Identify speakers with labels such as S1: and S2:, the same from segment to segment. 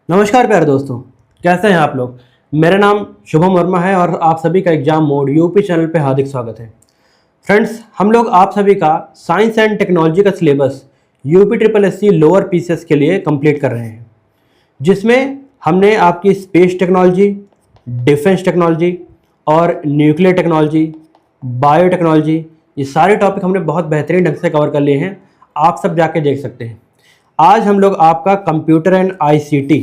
S1: नमस्कार प्यारे दोस्तों, कैसे हैं आप लोग। मेरा नाम शुभम वर्मा है और आप सभी का एग्जाम मोड यूपी चैनल पे हार्दिक स्वागत है। फ्रेंड्स, हम लोग आप सभी का साइंस एंड टेक्नोलॉजी का syllabus UP triple S C lower PCS के लिए कंप्लीट कर रहे हैं, जिसमें हमने आपकी स्पेस टेक्नोलॉजी, डिफेंस टेक्नोलॉजी और न्यूक्लियर टेक्नोलॉजी, बायोटेक्नोलॉजी, ये सारे टॉपिक हमने बहुत बेहतरीन ढंग से कवर कर लिए हैं। आप सब जाके देख सकते हैं। आज हम लोग आपका computer and ICT,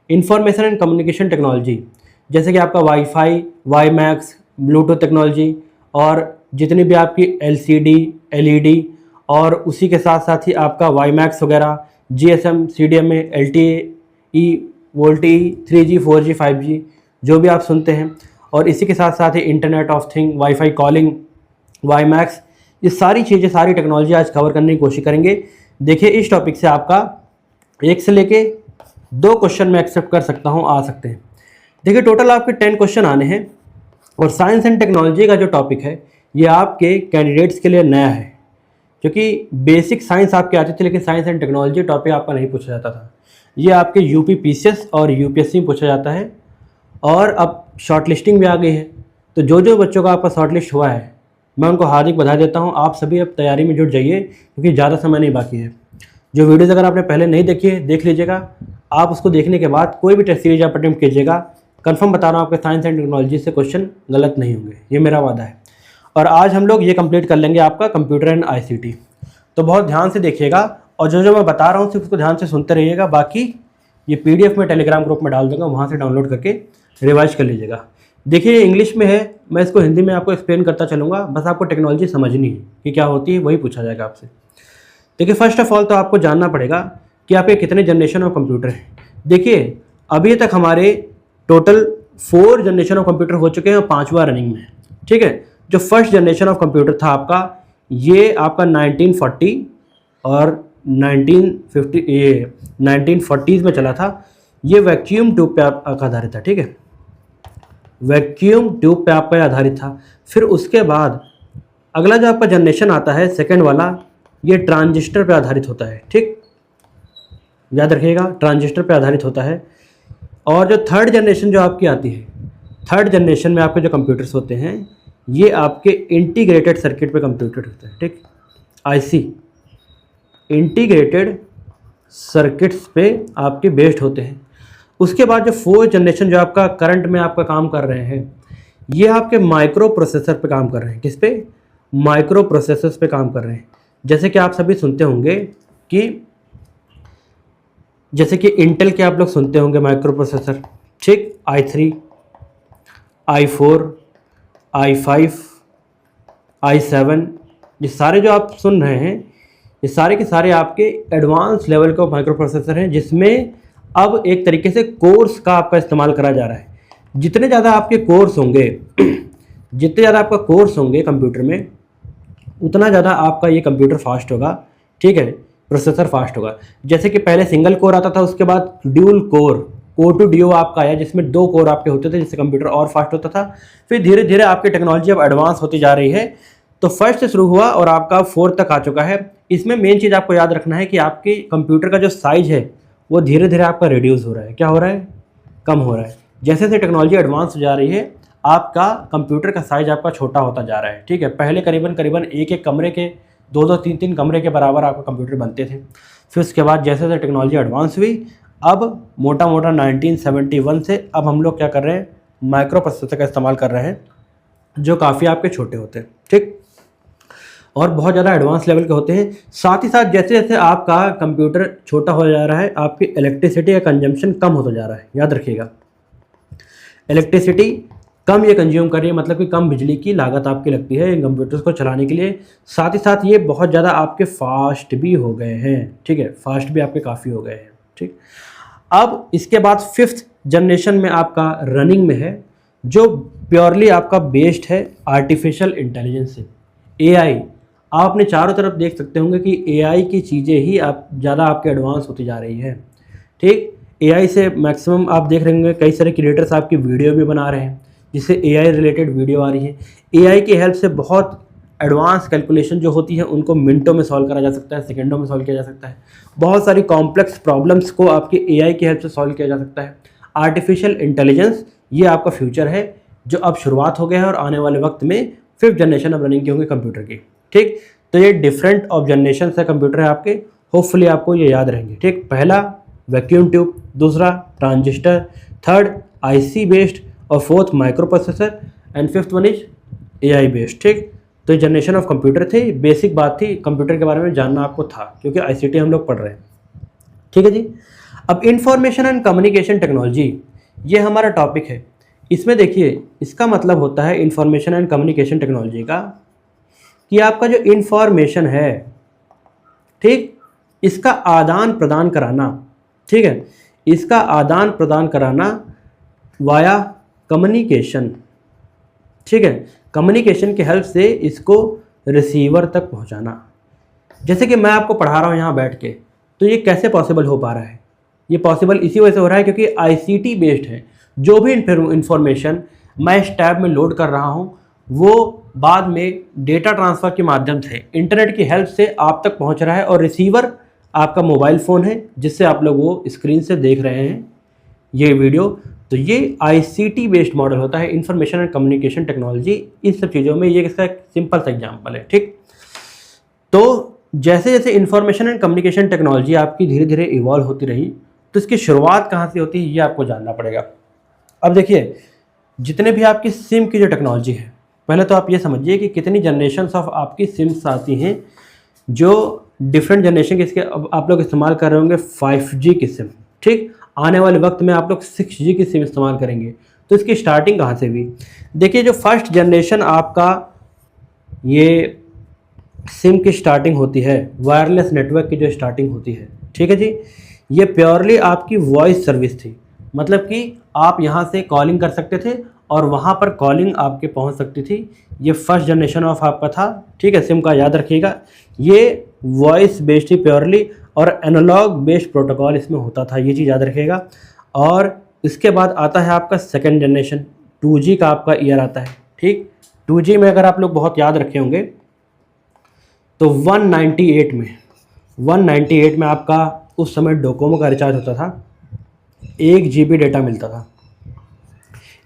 S1: information and communication technology, जैसे कि आपका WiFi, WiMAX, Bluetooth technology और जितनी भी आपकी एलसीडी, एलईडी और उसी के साथ साथ ही आपका वाई मैक्स वगैरह, GSM, CDMA, LTE, VoLTE, 3G, 4G, 5G जो भी आप सुनते हैं, और इसी के साथ साथ ही internet of thing, wifi calling, WiMAX, ये सारी चीज़ें, सारी टेक्नोलॉजी आज कवर करने की कोशिश करेंगे। देखिए, इस टॉपिक से आपका 1 से लेके 2 क्वेश्चन मैं एक्सेप्ट कर सकता हूँ, आ सकते हैं। देखिए, टोटल आपके 10 क्वेश्चन आने हैं और साइंस एंड टेक्नोलॉजी का जो टॉपिक है ये आपके कैंडिडेट्स के लिए नया है, क्योंकि बेसिक साइंस आपके आती थी लेकिन साइंस एंड टेक्नोलॉजी टॉपिक आपका नहीं पूछा जाता था। ये आपके यूपी पीसीएस और यूपीएससी में पूछा जाता है और अब शॉर्ट लिस्टिंग भी आ गई है। तो जो जो बच्चों का आपका शॉर्ट लिस्ट हुआ है, मैं उनको हार्दिक बधाई देता हूँ। आप सभी अब तैयारी में जुट जाइए, क्योंकि ज़्यादा समय नहीं बाकी है। जो वीडियोज़ अगर आपने पहले नहीं देखी है, देख लीजिएगा। आप उसको देखने के बाद कोई भी टेस्ट सीरीज आप अटेम्प्ट कीजिएगा, कंफर्म बता रहा हूँ, आपके साइंस एंड टेक्नोलॉजी से क्वेश्चन गलत नहीं होंगे, ये मेरा वादा है। और आज हम लोग ये कंप्लीट कर लेंगे आपका कंप्यूटर एंड आईसीटी। तो बहुत ध्यान से देखिएगा और जो जो मैं बता रहा हूँ सिर्फ उसको ध्यान से सुनते रहिएगा। बाकी ये पीडीएफ में टेलीग्राम ग्रुप में डाल दूँगा, वहाँ से डाउनलोड करके रिवाइज कर लीजिएगा। देखिए, इंग्लिश में है, मैं इसको हिंदी में आपको एक्सप्लेन करता चलूँगा। बस आपको टेक्नोलॉजी समझनी है कि क्या होती है, वही पूछा जाएगा आपसे। देखिए, फर्स्ट ऑफ ऑल तो आपको जानना पड़ेगा कि आपके कितने जनरेशन ऑफ कंप्यूटर हैं। देखिए, अभी तक हमारे टोटल 4 जनरेशन ऑफ कंप्यूटर हो चुके हैं और 5वां रनिंग में है। ठीक है, जो फर्स्ट जनरेशन ऑफ कंप्यूटर था आपका, ये आपका 1940 और 1950 ये 1940s में चला था। ये वैक्यूम ट्यूब पे आपका आधारित था। ठीक है, वैक्यूम ट्यूब पे आपका आधारित था। फिर उसके बाद अगला जो आपका जनरेशन आता है, सेकंड वाला, ये ट्रांजिस्टर पे आधारित होता है। ठीक, याद रखिएगा, ट्रांजिस्टर पे आधारित होता है। और जो थर्ड जनरेशन जो आपकी आती है, थर्ड जनरेशन में आपके जो कंप्यूटर्स होते हैं, ये आपके इंटीग्रेटेड सर्किट पे कंप्यूटर होते हैं। ठीक, आईसी, इंटीग्रेटेड सर्किट्स पे आपके बेस्ड होते हैं। उसके बाद जो 4th जनरेशन जो आपका करंट में आपका काम कर रहे हैं, ये आपके माइक्रो प्रोसेसर पे काम कर रहे हैं। किस पे? माइक्रो प्रोसेसर्स पे काम कर रहे हैं। जैसे कि आप सभी सुनते होंगे कि जैसे कि इंटेल के आप लोग सुनते होंगे माइक्रो प्रोसेसर। ठीक, i3, i4, i5, i7, ये सारे जो आप सुन रहे हैं, ये सारे के सारे आपके एडवांस लेवल के माइक्रो प्रोसेसर हैं, जिसमें अब एक तरीके से कोर्स का आपका इस्तेमाल करा जा रहा है। जितने ज़्यादा आपके कोर्स होंगे जितने ज़्यादा आपका कोर्स होंगे कंप्यूटर में, उतना ज़्यादा आपका ये कंप्यूटर फास्ट होगा। ठीक है, प्रोसेसर फास्ट होगा। जैसे कि पहले सिंगल कोर आता था, उसके बाद ड्यूल कोर, O2DO आपका आया, जिसमें 2 कोर आपके होते थे, जिससे कंप्यूटर और फास्ट होता था। फिर धीरे धीरे आपकी टेक्नोलॉजी अब एडवांस होती जा रही है। तो फर्स्ट से शुरू हुआ और आपका 4th तक आ चुका है। इसमें मेन चीज़ आपको याद रखना है कि आपके कंप्यूटर का जो साइज़ है वो धीरे धीरे आपका रिड्यूस हो रहा है। क्या हो रहा है? कम हो रहा है। जैसे जैसे टेक्नोलॉजी एडवांस हो जा रही है, आपका कंप्यूटर का साइज़ आपका छोटा होता जा रहा है। ठीक है, पहले करीबन एक एक कमरे के, 2-2, 3-3 कमरे के बराबर आपका कंप्यूटर बनते थे। फिर उसके बाद जैसे जैसे टेक्नोलॉजी एडवांस हुई, अब मोटा मोटा 1971 से अब हम लोग क्या कर रहे हैं, माइक्रो प्रोसेसर का इस्तेमाल कर रहे हैं, जो काफ़ी आपके छोटे होते हैं। ठीक, और बहुत ज़्यादा एडवांस लेवल के होते हैं। साथ ही साथ जैसे जैसे आपका कंप्यूटर छोटा हो जा रहा है, आपकी इलेक्ट्रिसिटी का कंजम्पशन कम होता जा रहा है। याद रखिएगा, इलेक्ट्रिसिटी कम ये कंज्यूम कर रही है, मतलब कि कम बिजली की लागत आपकी लगती है इन कंप्यूटर्स को चलाने के लिए। साथ ही साथ ये बहुत ज़्यादा आपके फास्ट भी हो गए हैं। ठीक है, फास्ट भी आपके काफ़ी हो गए हैं। ठीक, अब इसके बाद 5th जनरेशन में आपका रनिंग में है, जो प्योरली आपका बेस्ड है आर्टिफिशियल इंटेलिजेंस से, AI। आप अपने चारों तरफ देख सकते होंगे कि AI की चीज़ें ही आप ज़्यादा आपके एडवांस होती जा रही है। ठीक, AI से मैक्सिमम आप देख रहे होंगे कई सारे क्रिएटर्स आपकी वीडियो भी बना रहे हैं, जिससे AI रिलेटेड वीडियो आ रही है। AI की हेल्प से बहुत एडवांस कैलकुलेशन जो होती है उनको मिनटों में सॉल्व करा जा सकता है, सेकंडों में सॉल्व किया जा सकता है। बहुत सारी कॉम्प्लेक्स प्रॉब्लम्स को आपके एआई की हेल्प से सॉल्व किया जा सकता है। आर्टिफिशियल इंटेलिजेंस ये आपका फ्यूचर है, जो अब शुरुआत हो गया है और आने वाले वक्त में 5th जनरेशन अब रनिंग की होगी कंप्यूटर की। ठीक, तो ये डिफरेंट ऑफ जनरेशन से कंप्यूटर है आपके, होपफुली आपको ये याद रहेंगे। ठीक, पहला वैक्यूम ट्यूब, दूसरा ट्रांजिस्टर, थर्ड आईसी बेस्ड, और fourth micro processor, and fifth one is AI based. ठीक, तो ये जनरेशन ऑफ कंप्यूटर थे, बेसिक बात थी, कंप्यूटर के बारे में जानना आपको था क्योंकि आईसीटी हम लोग पढ़ रहे हैं। ठीक है जी। अब इंफॉर्मेशन एंड कम्युनिकेशन टेक्नोलॉजी ये हमारा टॉपिक है। इसमें देखिए, इसका मतलब होता है इंफॉर्मेशन एंड कम्युनिकेशन टेक्नोलॉजी का कि आपका जो इंफॉर्मेशन है, ठीक, इसका आदान प्रदान कराना, ठीक है, इसका आदान प्रदान कराना वाया कम्युनिकेशन। ठीक है, कम्युनिकेशन की हेल्प से इसको रिसीवर तक पहुंचाना। जैसे कि मैं आपको पढ़ा रहा हूं यहाँ बैठ के, तो ये कैसे पॉसिबल हो पा रहा है? ये पॉसिबल इसी वजह से हो रहा है क्योंकि आईसीटी बेस्ड है। जो भी इंफॉर्मेशन मैं इस टैब में लोड कर रहा हूँ वो बाद में डेटा ट्रांसफ़र के माध्यम से इंटरनेट की हेल्प से आप तक पहुँच रहा है, और रिसीवर आपका मोबाइल फ़ोन है जिससे आप लोग वो स्क्रीन से देख रहे हैं ये वीडियो। तो ये आईसीटी बेस्ड मॉडल होता है, इंफॉर्मेशन एंड कम्युनिकेशन टेक्नोलॉजी। इन सब चीज़ों में ये इसका एक सिंपल सा एग्जाम्पल है। ठीक, तो जैसे जैसे इंफॉर्मेशन एंड कम्युनिकेशन टेक्नोलॉजी आपकी धीरे धीरे इवॉल्व होती रही, तो इसकी शुरुआत कहाँ से होती है ये आपको जानना पड़ेगा। अब देखिए, जितने भी आपकी सिम की जो टेक्नोलॉजी है, पहले तो आप ये समझिए कि कितनी जनरेशन्स ऑफ आपकी सिम्स आती हैं, जो डिफरेंट जनरेशन के इसके अब आप लोग इस्तेमाल कर रहे होंगे 5G की सिम। ठीक, आने वाले वक्त में आप लोग 6G की सिम इस्तेमाल करेंगे। तो इसकी स्टार्टिंग कहाँ से हुई? देखिए, जो फर्स्ट जनरेशन आपका ये सिम की स्टार्टिंग होती है, वायरलेस नेटवर्क की जो स्टार्टिंग होती है, ठीक है जी, ये प्योरली आपकी वॉइस सर्विस थी। मतलब कि आप यहाँ से कॉलिंग कर सकते थे और वहाँ पर कॉलिंग आपके पहुँच सकती थी। ये फर्स्ट जनरेशन ऑफ आपका था। ठीक है, सिम का याद रखिएगा, ये वॉइस बेस्ड थी प्योरली, और एनालॉग बेस्ड प्रोटोकॉल इसमें होता था, ये चीज़ याद रखिएगा। और इसके बाद आता है आपका सेकेंड जनरेशन, 2G का आपका ईयर आता है। ठीक, 2G में अगर आप लोग बहुत याद रखे होंगे तो 198 में आपका उस समय डोकोमो का रिचार्ज होता था, 1 GB डेटा मिलता था।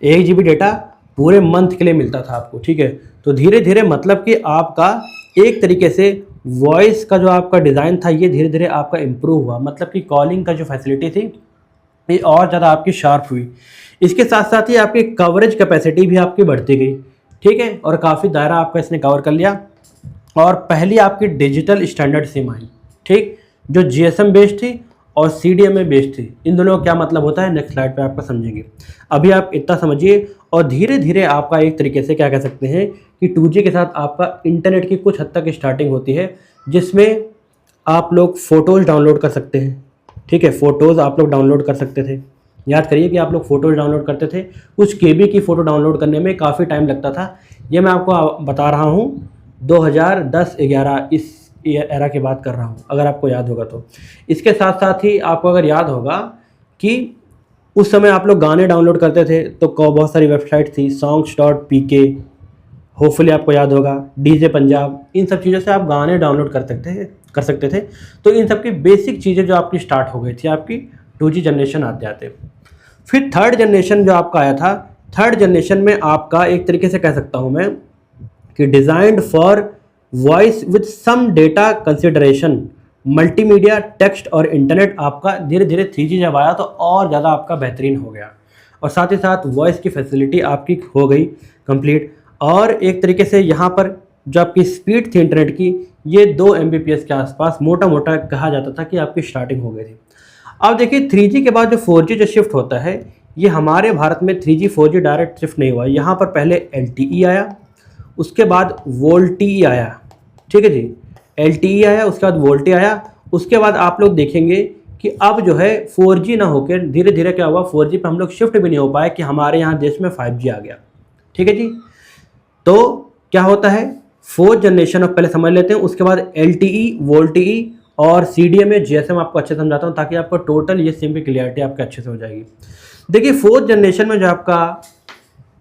S1: 1 GB डेटा पूरे मंथ के लिए मिलता था आपको। ठीक है, तो धीरे धीरे मतलब कि आपका एक तरीके से वॉइस का जो आपका डिज़ाइन था ये धीरे धीरे आपका इम्प्रूव हुआ। मतलब कि कॉलिंग का जो फैसिलिटी थी ये और ज़्यादा आपकी शार्प हुई। इसके साथ साथ ही आपकी कवरेज कैपेसिटी भी आपकी बढ़ती गई। ठीक है, और काफ़ी दायरा आपका इसने कवर कर लिया। और पहली आपकी डिजिटल स्टैंडर्ड सिम आई, ठीक, जो GSM बेस्ड थी और CDMA बेस्ड थी। इन दोनों का क्या मतलब होता है नेक्स्ट स्लाइड पे आपका समझेंगे। अभी आप इतना समझिए, और धीरे धीरे आपका एक तरीके से क्या कह सकते हैं कि 2G के साथ आपका इंटरनेट की कुछ हद तक स्टार्टिंग होती है, जिसमें आप लोग फ़ोटोज़ डाउनलोड कर सकते हैं। ठीक है, फ़ोटोज़ आप लोग डाउनलोड कर सकते थे। याद करिए कि आप लोग फ़ोटोज़ डाउनलोड करते थे, कुछ KB की फ़ोटो डाउनलोड करने में काफ़ी टाइम लगता था। ये मैं आपको बता रहा हूँ 2010-11 इस एरा की बात कर रहा हूँ, अगर आपको याद होगा तो। इसके साथ साथ ही आपको अगर याद होगा कि उस समय आप लोग गाने डाउनलोड करते थे तो बहुत सारी वेबसाइट थी, songs.pk, होपफुली आपको याद होगा, DJ पंजाब, इन सब चीज़ों से आप गाने डाउनलोड कर सकते थे। तो इन सब की बेसिक चीज़ें जो आपकी स्टार्ट हो गई थी आपकी 2G जनरेशन आते आते। फिर थर्ड जनरेशन जो आपका आया था, थर्ड जनरेशन में आपका एक तरीके से कह सकता हूँ मैं कि designed for voice with some data consideration, multimedia, text और इंटरनेट। आपका धीरे धीरे 3G जब आया तो और ज़्यादा आपका बेहतरीन हो गया, और साथ ही साथ वॉइस की फैसिलिटी आपकी हो गई कंप्लीट। और एक तरीके से यहाँ पर जो आपकी स्पीड थी इंटरनेट की, ये 2 Mbps के आसपास मोटा मोटा कहा जाता था कि आपकी स्टार्टिंग हो गई थी। अब देखिए 3G के बाद जो 4G जो शिफ्ट होता है, ये हमारे भारत में 3G 4G डायरेक्ट शिफ्ट नहीं हुआ। यहाँ पर पहले LTE आया, उसके बाद वोल्टी आया। ठीक है जी, LTE आया, उसके बाद वोल्टी आया। उसके बाद आप लोग देखेंगे कि अब जो है 4G ना होकर धीरे धीरे क्या हुआ, 4G पे हम लोग शिफ्ट भी नहीं हो पाए कि हमारे यहाँ देश में 5G आ गया। ठीक है जी, तो क्या होता है, 4th जनरेशन ऑफ पहले समझ लेते हैं, उसके बाद LTE, वोल्टी और CDMA, GSM आपको अच्छे से समझाता हूँ ताकि आपको टोटल ये सिम की क्लियरिटी आपके अच्छे से हो जाएगी। देखिए 4th जनरेशन में जो आपका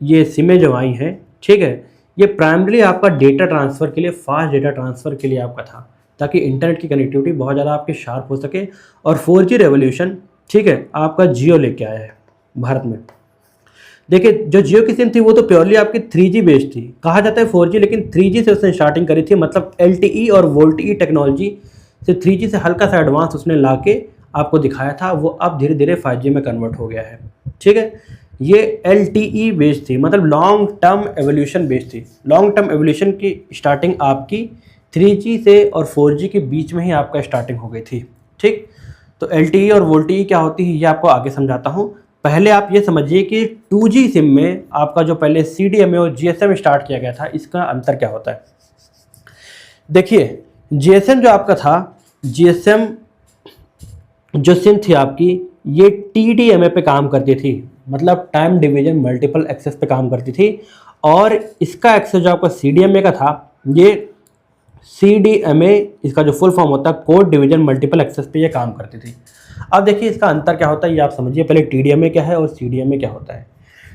S1: ये सिमें जो आई हैं, ठीक है, ये प्राइमरी आपका डेटा ट्रांसफ़र के लिए, फास्ट डेटा ट्रांसफ़र के लिए आपका था, ताकि इंटरनेट की कनेक्टिविटी बहुत ज़्यादा आपके शार्प हो सके। और 4G रेवोल्यूशन, ठीक है, आपका जियो लेके आया है भारत में। देखिए जो जियो की सिम थी वो तो प्योरली आपकी 3G बेस्ड थी, कहा जाता है 4G, लेकिन 3G से उसने स्टार्टिंग करी थी। मतलब LTE और VoLTE टेक्नोलॉजी से 3G से हल्का सा एडवांस उसने ला के आपको दिखाया था, वो अब धीरे धीरे 5G में कन्वर्ट हो गया है। ठीक है, ये LTE बेस्ड थी, मतलब लॉन्ग टर्म एवोल्यूशन बेस्ड थी। लॉन्ग टर्म एवोल्यूशन की स्टार्टिंग आपकी 3G से और 4G के बीच में ही आपका स्टार्टिंग हो गई थी। ठीक, तो LTE और VoLTE क्या होती है ये आपको आगे समझाता हूँ। पहले आप ये समझिए कि 2G सिम में आपका जो पहले CDMA और GSM स्टार्ट किया गया था, इसका अंतर क्या होता है। देखिए GSM जो आपका था, GSM जो सिम थी आपकी, ये TDMA पे काम करती थी, मतलब टाइम डिवीजन मल्टीपल एक्सेस पे काम करती थी। और इसका एक्सेस जो आपका CDMA का था, ये CDMA इसका जो फुल फॉर्म होता है कोड डिवीजन मल्टीपल एक्सेस पे ये काम करती थी। अब देखिए इसका अंतर क्या होता है ये आप समझिए। पहले TDMA क्या है और CDMA क्या होता है।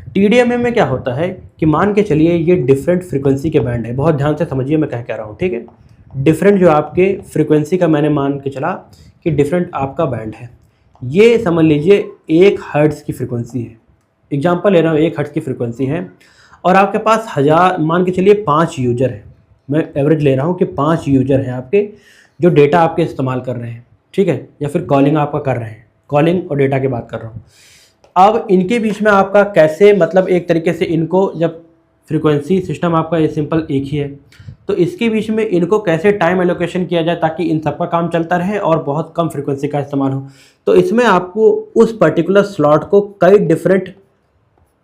S1: TDMA में क्या होता है कि मान के चलिए ये डिफरेंट फ्रीक्वेंसी के बैंड है, बहुत ध्यान से समझिए मैं कह रहा हूँ, ठीक है। डिफरेंट जो आपके फ्रीक्वेंसी का मैंने मान के चला कि डिफरेंट आपका बैंड है। ये समझ लीजिए 1 हर्ट्ज़ की फ्रीक्वेंसी है, एग्जांपल ले रहा हूँ, 1 हर्ट्ज़ की फ्रीक्वेंसी है और आपके पास 1000 मान के चलिए 5 यूजर है, मैं एवरेज ले रहा हूँ कि 5 यूजर हैं आपके जो डेटा आपके इस्तेमाल कर रहे हैं, ठीक है, या फिर कॉलिंग आपका कर रहे हैं, कॉलिंग और डेटा की बात कर रहा हूँ। अब इनके बीच में आपका कैसे, मतलब एक तरीके से इनको, जब फ्रीक्वेंसी सिस्टम आपका ये सिंपल एक ही है, तो इसके बीच में इनको कैसे टाइम एलोकेशन किया जाए ताकि इन सबका काम चलता रहे और बहुत कम फ्रीक्वेंसी का इस्तेमाल हो। तो इसमें आपको उस पर्टिकुलर स्लॉट को कई डिफरेंट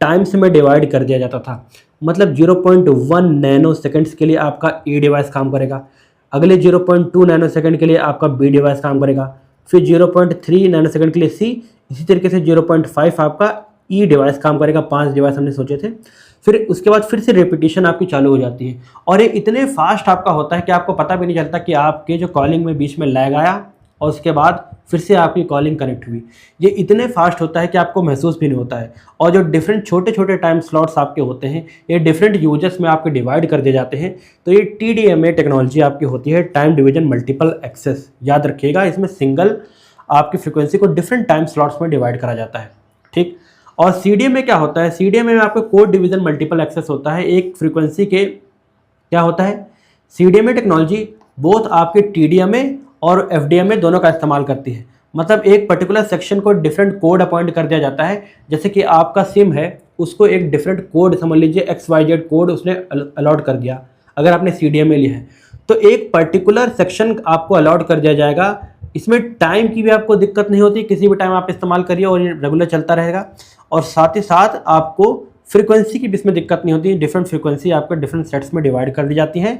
S1: टाइम्स में डिवाइड कर दिया जाता था। मतलब 0.1 नैनो सेकेंड्स के लिए आपका ए डिवाइस काम करेगा, अगले 0.2 नैनो सेकेंड के लिए आपका बी डिवाइस काम करेगा, फिर 0.3 नैनो सेकेंड के लिए सी, इसी तरीके से 0.5 आपका ई डिवाइस काम करेगा। 5 डिवाइस हमने सोचे थे। फिर उसके बाद फिर से रेपिटेशन आपकी चालू हो जाती है और ये इतने फास्ट आपका होता है कि आपको पता भी नहीं चलता कि आपके जो कॉलिंग में बीच में लैग आया और उसके बाद फिर से आपकी कॉलिंग कनेक्ट हुई। ये इतने फास्ट होता है कि आपको महसूस भी नहीं होता है। और जो डिफरेंट छोटे छोटे टाइम स्लॉट्स आपके होते हैं ये डिफरेंट यूजर्स में आपके डिवाइड कर दिए जाते हैं। तो ये TDMA टेक्नोलॉजी आपकी होती है, टाइम डिवीजन मल्टीपल एक्सेस। याद रखिएगा, इसमें सिंगल आपकी फ्रिक्वेंसी को डिफरेंट टाइम स्लॉट्स में डिवाइड करा जाता है, ठीक। और CDMA क्या होता है, CDMA में आपको कोड डिवीजन मल्टीपल एक्सेस होता है। एक फ्रीक्वेंसी के क्या होता है, CDMA टेक्नोलॉजी बोथ आपके TDMA और FDMA दोनों का इस्तेमाल करती है। मतलब एक पर्टिकुलर सेक्शन को डिफरेंट कोड अपॉइंट कर दिया जाता है। जैसे कि आपका सिम है, उसको एक डिफरेंट कोड, समझ लीजिए XYZ कोड उसने अलॉट कर दिया। अगर आपने CDMA लिया है तो एक पर्टिकुलर सेक्शन आपको अलॉट कर दिया जाएगा। इसमें टाइम की भी आपको दिक्कत नहीं होती, किसी भी टाइम आप इस्तेमाल करिए और ये रेगुलर चलता रहेगा। और साथ ही साथ आपको फ्रीक्वेंसी की भी इसमें दिक्कत नहीं होती, डिफरेंट फ्रीक्वेंसी आपको डिफरेंट सेट्स में डिवाइड कर दी जाती हैं।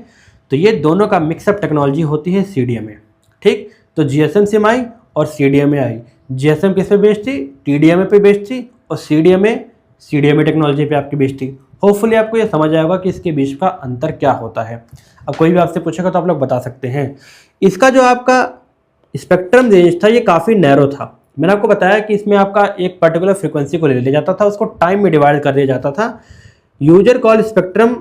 S1: तो ये दोनों का मिक्सअप टेक्नोलॉजी होती है CDMA, ठीक। तो GSM सिम आई और CDMA आई। GSM किस पे बेस्ड थी, TDMA पे बेस्ड थी, और CDMA टेक्नोलॉजी पे आपकी बेस्ड थी। होपफुली आपको ये समझ आएगा कि इसके बीच का अंतर क्या होता है। अब कोई भी आपसे पूछेगा तो आप लोग बता सकते हैं। इसका जो आपका स्पेक्ट्रम रेंज था ये काफ़ी नैरो था। मैंने आपको बताया कि इसमें आपका एक पर्टिकुलर फ्रीक्वेंसी को ले लिया जाता था, उसको टाइम में डिवाइड कर दिया जाता था। User call spectrum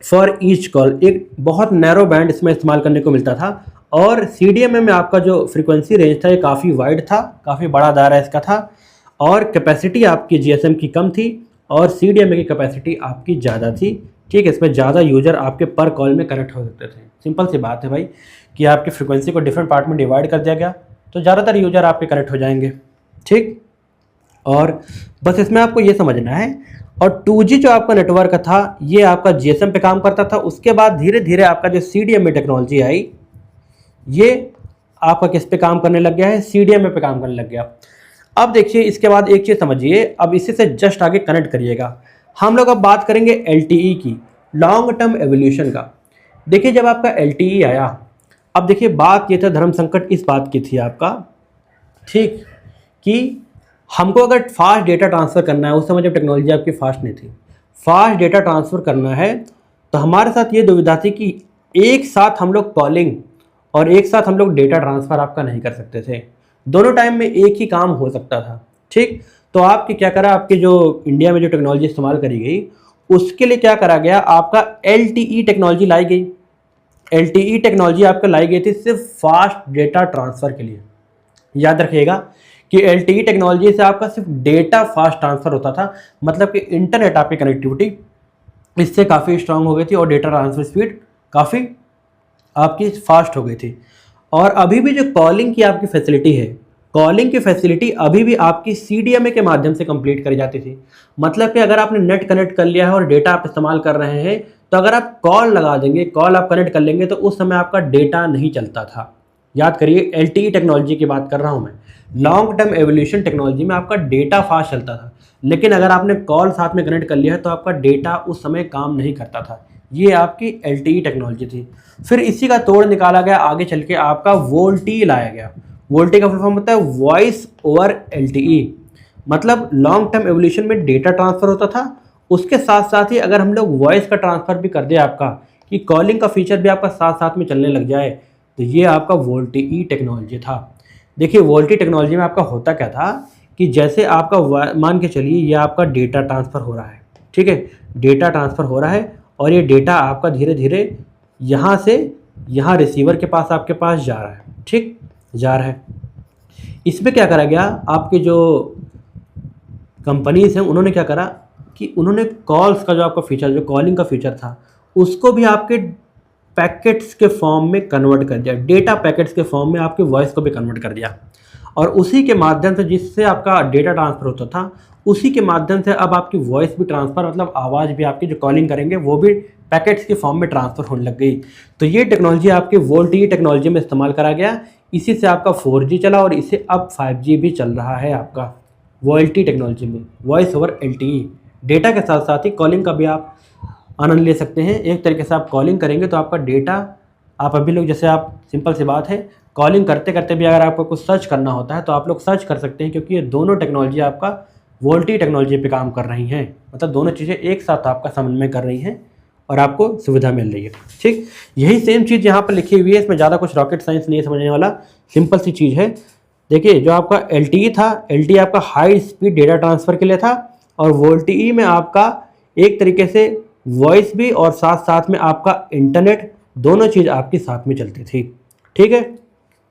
S1: for each call, एक बहुत नैरो बैंड इसमें इस्तेमाल करने को मिलता था। और CDMA में आपका जो फ्रीक्वेंसी रेंज था ये काफ़ी वाइड था, काफ़ी बड़ा दायरा इसका था। और कैपेसिटी आपकी GSM की कम थी और CDMA की कैपेसिटी आपकी ज़्यादा थी, ठीक है। इसमें ज़्यादा यूजर आपके पर कॉल में कनेक्ट हो सकते थे। सिंपल सी बात है भाई कि आपकी फ्रीक्वेंसी को डिफरेंट पार्ट में डिवाइड कर दिया गया तो ज़्यादातर यूजर आपके कनेक्ट हो जाएंगे, ठीक। और बस इसमें आपको ये समझना है। और 2G जो आपका नेटवर्क था ये आपका GSM पे काम करता था। उसके बाद धीरे धीरे आपका जो CDMA टेक्नोलॉजी आई ये आपका किस पे काम करने लग गया है, CDMA पे काम करने लग गया। अब देखिए इसके बाद एक चीज़ समझिए, अब इसी से जस्ट आगे कनेक्ट करिएगा। हम लोग अब बात करेंगे LTE की, लॉन्ग टर्म एवोल्यूशन का। देखिए जब आपका LTE आया, अब देखिए बात ये था, धर्म संकट इस बात की थी आपका, ठीक, कि हमको अगर फास्ट डेटा ट्रांसफ़र करना है, उस समय जब टेक्नोलॉजी आपकी फास्ट नहीं थी, फास्ट डेटा ट्रांसफ़र करना है तो हमारे साथ ये दुविधा थी कि एक साथ हम लोग कॉलिंग और एक साथ हम लोग डेटा ट्रांसफ़र आपका नहीं कर सकते थे। दोनों टाइम में एक ही काम हो सकता था, ठीक। तो आपकी क्या करा, आपके जो इंडिया में जो टेक्नोलॉजी इस्तेमाल करी गई उसके लिए क्या करा गया, आपका LTE टेक्नोलॉजी लाई गई। LTE टेक्नोलॉजी आपका लाई गई थी सिर्फ फास्ट डेटा ट्रांसफ़र के लिए। याद रखिएगा कि LTE टेक्नोलॉजी से आपका सिर्फ डेटा फास्ट ट्रांसफ़र होता था, मतलब कि इंटरनेट आपकी कनेक्टिविटी इससे काफ़ी स्ट्रांग हो गई थी और डेटा ट्रांसफ़र स्पीड काफ़ी आपकी फास्ट हो गई थी। और अभी भी जो कॉलिंग की आपकी फैसिलिटी है, कॉलिंग की फैसिलिटी अभी भी आपकी CDMA के माध्यम से कंप्लीट करी जाती थी। मतलब कि अगर आपने नेट कनेक्ट कर लिया है और डेटा आप इस्तेमाल कर रहे हैं, तो अगर आप कॉल लगा देंगे, कॉल आप कनेक्ट कर लेंगे, तो उस समय आपका डेटा नहीं चलता था। याद करिए, LTE टेक्नोलॉजी की बात कर रहा हूँ मैं। लॉन्ग टर्म एवोल्यूशन टेक्नोलॉजी में आपका डेटा फास्ट चलता था, लेकिन अगर आपने कॉल साथ में कनेक्ट कर लिया है तो आपका डेटा उस समय काम नहीं करता था। ये आपकी LTE टेक्नोलॉजी थी। फिर इसी का तोड़ निकाला गया, आगे चल के आपका VoLTE लाया गया। VoLTE का फुल फॉर्म होता है वॉइस ओवर LTE। मतलब लॉन्ग टर्म एवोल्यूशन में डेटा ट्रांसफ़र होता था, उसके साथ साथ ही अगर हम लोग वॉइस का ट्रांसफ़र भी कर दें आपका, कि कॉलिंग का फीचर भी आपका साथ साथ में चलने लग जाए, तो ये आपका VoLTE टेक्नोलॉजी था। देखिए VoLTE टेक्नोलॉजी में आपका होता क्या था कि जैसे आपका मान के चलिए ये आपका डेटा ट्रांसफ़र हो रहा है, ठीक है, डेटा ट्रांसफ़र हो रहा है और ये डेटा आपका धीरे धीरे यहाँ से यहाँ रिसीवर के पास आपके पास जा रहा है, ठीक, जा रहा है। इसमें क्या करा गया, आपके जो कंपनीज हैं उन्होंने क्या करा कि उन्होंने कॉल्स का जो आपका फीचर, जो कॉलिंग का फीचर था, उसको भी आपके पैकेट्स के फॉर्म में कन्वर्ट कर दिया, डेटा पैकेट्स के फॉर्म में आपके वॉइस को भी कन्वर्ट कर दिया। और उसी के माध्यम से जिससे आपका डेटा ट्रांसफ़र होता था, उसी के माध्यम से अब आपकी वॉइस भी ट्रांसफ़र, मतलब आवाज़ भी आपकी जो कॉलिंग करेंगे वो भी पैकेट्स के फॉर्म में ट्रांसफ़र होने लग गई। तो ये टेक्नोलॉजी आपकी VoLTE टेक्नोलॉजी में इस्तेमाल करा गया। इसी से आपका 4G चला और इससे अब 5G भी चल रहा है आपका VoLTE टेक्नोलॉजी में, वॉइस ओवर LTE। डेटा के साथ साथ ही कॉलिंग का भी आप आनंद ले सकते हैं। एक तरीके से आप कॉलिंग करेंगे तो आपका डेटा, आप अभी लोग जैसे आप सिंपल सी बात है, कॉलिंग करते करते भी अगर आपको कुछ सर्च करना होता है तो आप लोग सर्च कर सकते हैं, क्योंकि ये दोनों टेक्नोलॉजी आपका VoLTE टेक्नोलॉजी पे काम कर रही हैं। मतलब दोनों चीज़ें एक साथ आपका समन्वय कर रही हैं और आपको सुविधा मिल रही है, ठीक। यही सेम चीज़ यहाँ पर लिखी हुई है, इसमें ज़्यादा कुछ रॉकेट साइंस नहीं समझने वाला, सिंपल सी चीज़ है। देखिए जो आपका LTE था, LTE आपका हाई स्पीड डेटा ट्रांसफ़र के लिए था, और VoLTE में आपका एक तरीके से वॉइस भी और साथ साथ में आपका इंटरनेट, दोनों चीज़ आपकी साथ में चलती थी, ठीक है।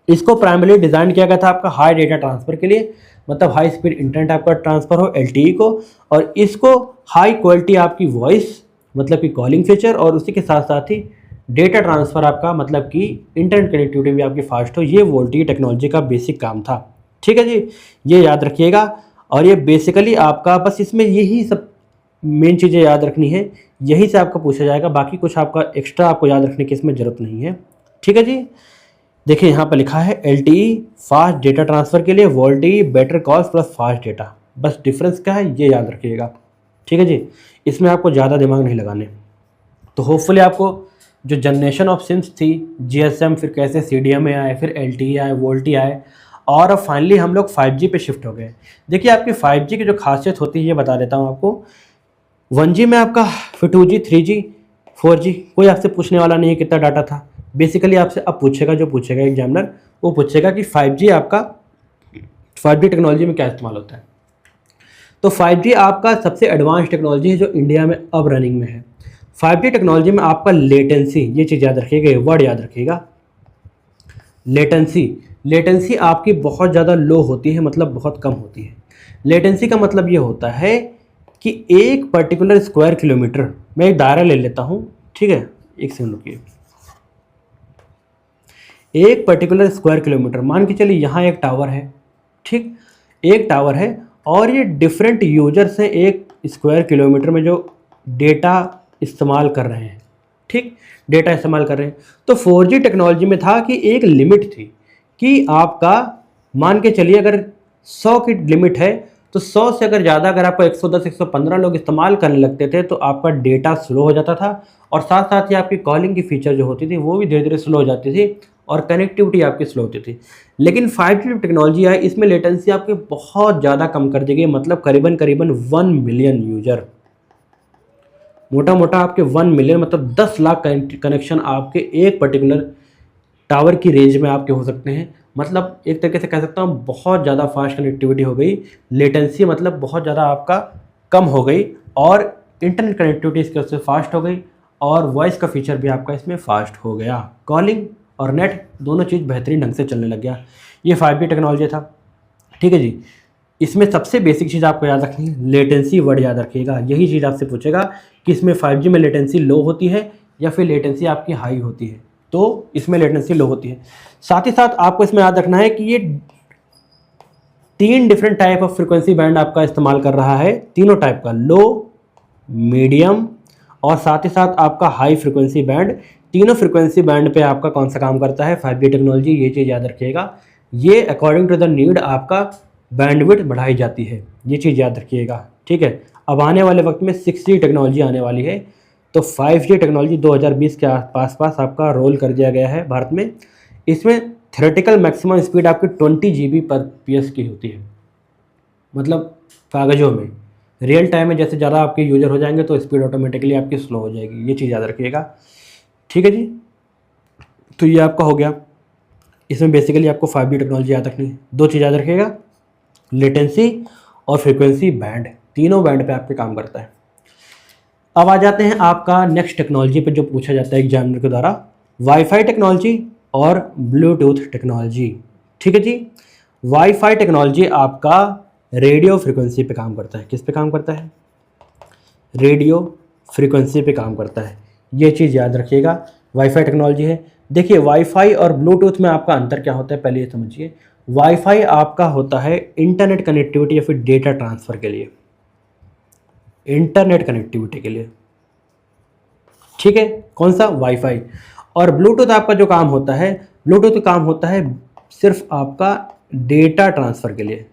S1: इसको प्राइमरी डिज़ाइन किया गया था आपका हाई डेटा ट्रांसफ़र के लिए, मतलब हाई स्पीड इंटरनेट आपका ट्रांसफ़र हो LTE को, और इसको हाई क्वालिटी आपकी वॉइस, मतलब कि कॉलिंग फीचर, और उसी के साथ साथ ही डेटा ट्रांसफ़र आपका, मतलब कि इंटरनेट कनेक्टिविटी भी आपकी फास्ट हो। ये VoLTE टेक्नोलॉजी का बेसिक काम था, ठीक है जी, ये याद रखिएगा। और ये बेसिकली आपका बस इसमें यही सब मेन चीज़ें याद रखनी है, यही से आपका पूछा जाएगा, बाकी कुछ आपका एक्स्ट्रा आपको याद रखने की इसमें ज़रूरत नहीं है, ठीक है जी। देखिए यहाँ पर लिखा है LTE फास्ट डेटा ट्रांसफ़र के लिए, VoLTE better calls plus fast data, बस डिफरेंस क्या है ये याद रखिएगा, ठीक है जी। इसमें आपको ज़्यादा दिमाग नहीं लगाने। तो होपफुली आपको जो जनरेशन ऑफ सिम्स थी, GSM, फिर कैसे CDMA आए, फिर LTE आए, VoLTE आए, और अब फाइनली हम लोग 5G पे शिफ्ट हो गए। देखिए आपकी 5G की जो खासियत होती है ये बता देता हूँ आपको। 1G में आपका, फिर 2G, 3G, 4G, कोई आपसे पूछने वाला नहीं है कितना डाटा था। बेसिकली आपसे अब पूछेगा, जो पूछेगा एग्जामिनर, वो पूछेगा कि 5G आपका, 5G टेक्नोलॉजी में क्या इस्तेमाल होता है। तो 5G आपका सबसे एडवांस टेक्नोलॉजी है जो इंडिया में अब रनिंग में है। 5G टेक्नोलॉजी में आपका लेटेंसी, ये चीज़ याद रखिएगा, ये वर्ड याद रखिएगा, लेटेंसी आपकी बहुत ज़्यादा लो होती है, मतलब बहुत कम होती है। लेटेंसी का मतलब ये होता है कि एक पर्टिकुलर स्क्वायर किलोमीटर, मैं एक दायरा ले लेता हूँ, ठीक है, एक सेकंड रुकिए। एक पर्टिकुलर स्क्वायर किलोमीटर, मान के चलिए यहाँ एक टावर है, ठीक, एक टावर है, और ये डिफरेंट यूजर्स हैं एक स्क्वायर किलोमीटर में जो डेटा इस्तेमाल कर रहे हैं, ठीक, डेटा इस्तेमाल कर रहे हैं। तो 4G टेक्नोलॉजी में था कि एक लिमिट थी कि आपका, मान के चलिए अगर 100 की लिमिट है, तो 100 से अगर ज़्यादा, अगर आपको 110, 115 लोग इस्तेमाल करने लगते थे तो आपका डेटा स्लो हो जाता था, और साथ साथ ही आपकी कॉलिंग की फीचर जो होती थी वो भी धीरे धीरे स्लो हो जाती थी, और कनेक्टिविटी आपकी स्लो होती थी। लेकिन 5G टेक्नोलॉजी आई, इसमें लेटेंसी आपके बहुत ज़्यादा कम कर दी गई, मतलब करीबन 1 मिलियन यूजर, मोटा मोटा आपके 1 मिलियन, मतलब 10 लाख कनेक्शन आपके एक पर्टिकुलर टावर की रेंज में आपके हो सकते हैं। मतलब एक तरीके से कह सकता हूँ बहुत ज़्यादा फास्ट कनेक्टिविटी हो गई, लेटेंसी मतलब बहुत ज़्यादा आपका कम हो गई, और इंटरनेट कनेक्टिविटी इसके उससे फास्ट हो गई और वॉइस का फीचर भी आपका इसमें फास्ट हो गया। कॉलिंग और नेट दोनों चीज़ बेहतरीन ढंग से चलने लग गया। ये 5G टेक्नोलॉजी था। ठीक है जी। इसमें सबसे बेसिक चीज़ आपको याद रखनी है, लेटेंसी वर्ड याद रखिएगा। यही चीज़ आपसे पूछेगा कि इसमें 5G में लेटेंसी लो होती है या फिर लेटेंसी आपकी हाई होती है, तो इसमें लेटेंसी लो होती है। साथ ही साथ आपको इसमें याद रखना है कि ये 3 different type of frequency band आपका इस्तेमाल कर रहा है, तीनों टाइप का, लो, मीडियम और साथ ही साथ आपका हाई फ्रीक्वेंसी बैंड। तीनों फ्रीक्वेंसी बैंड पे आपका कौन सा काम करता है, 5G टेक्नोलॉजी। ये चीज़ याद रखिएगा। ये अकॉर्डिंग टू द नीड आपका बैंडविड्थ बढ़ाई जाती है, ये चीज़ याद रखिएगा। ठीक है। अब आने वाले वक्त में 6G टेक्नोलॉजी आने वाली है, तो 5G टेक्नोलॉजी 2020 के आसपास आपका रोल कर दिया गया है भारत में। इसमें थ्योरेटिकल मैक्सिमम स्पीड आपकी 20 GB/PS की होती है, मतलब कागज़ों में। रियल टाइम में जैसे ज़्यादा आपके यूजर हो जाएंगे तो स्पीड ऑटोमेटिकली आपकी स्लो हो जाएगी, ये चीज़ याद रखिएगा। ठीक है जी। तो ये आपका हो गया। इसमें बेसिकली आपको 5G टेक्नोलॉजी याद रखनी है। 2 चीज़ याद रखिएगा, लेटेंसी और फ्रीक्वेंसी बैंड, तीनों बैंड पे आपके काम करता है। अब आ जाते हैं आपका नेक्स्ट टेक्नोलॉजी पे जो पूछा जाता है एग्जामिनर के द्वारा, वाईफाई टेक्नोलॉजी और ब्लूटूथ टेक्नोलॉजी। ठीक है जी। वाईफाई टेक्नोलॉजी आपका रेडियो फ्रीक्वेंसी पे काम करता है। किस पे काम करता है, रेडियो फ्रीक्वेंसी पे काम करता है, ये चीज़ याद रखिएगा। वाईफाई टेक्नोलॉजी है। देखिए वाईफाई और ब्लूटूथ में आपका अंतर क्या होता है, पहले ये समझिए। वाईफाई आपका होता है इंटरनेट कनेक्टिविटी या फिर डेटा ट्रांसफ़र के लिए, इंटरनेट कनेक्टिविटी के लिए। ठीक है, कौन सा, वाईफाई। और ब्लूटूथ आपका जो काम होता है, ब्लूटूथ का काम होता है सिर्फ आपका डेटा ट्रांसफ़र के लिए।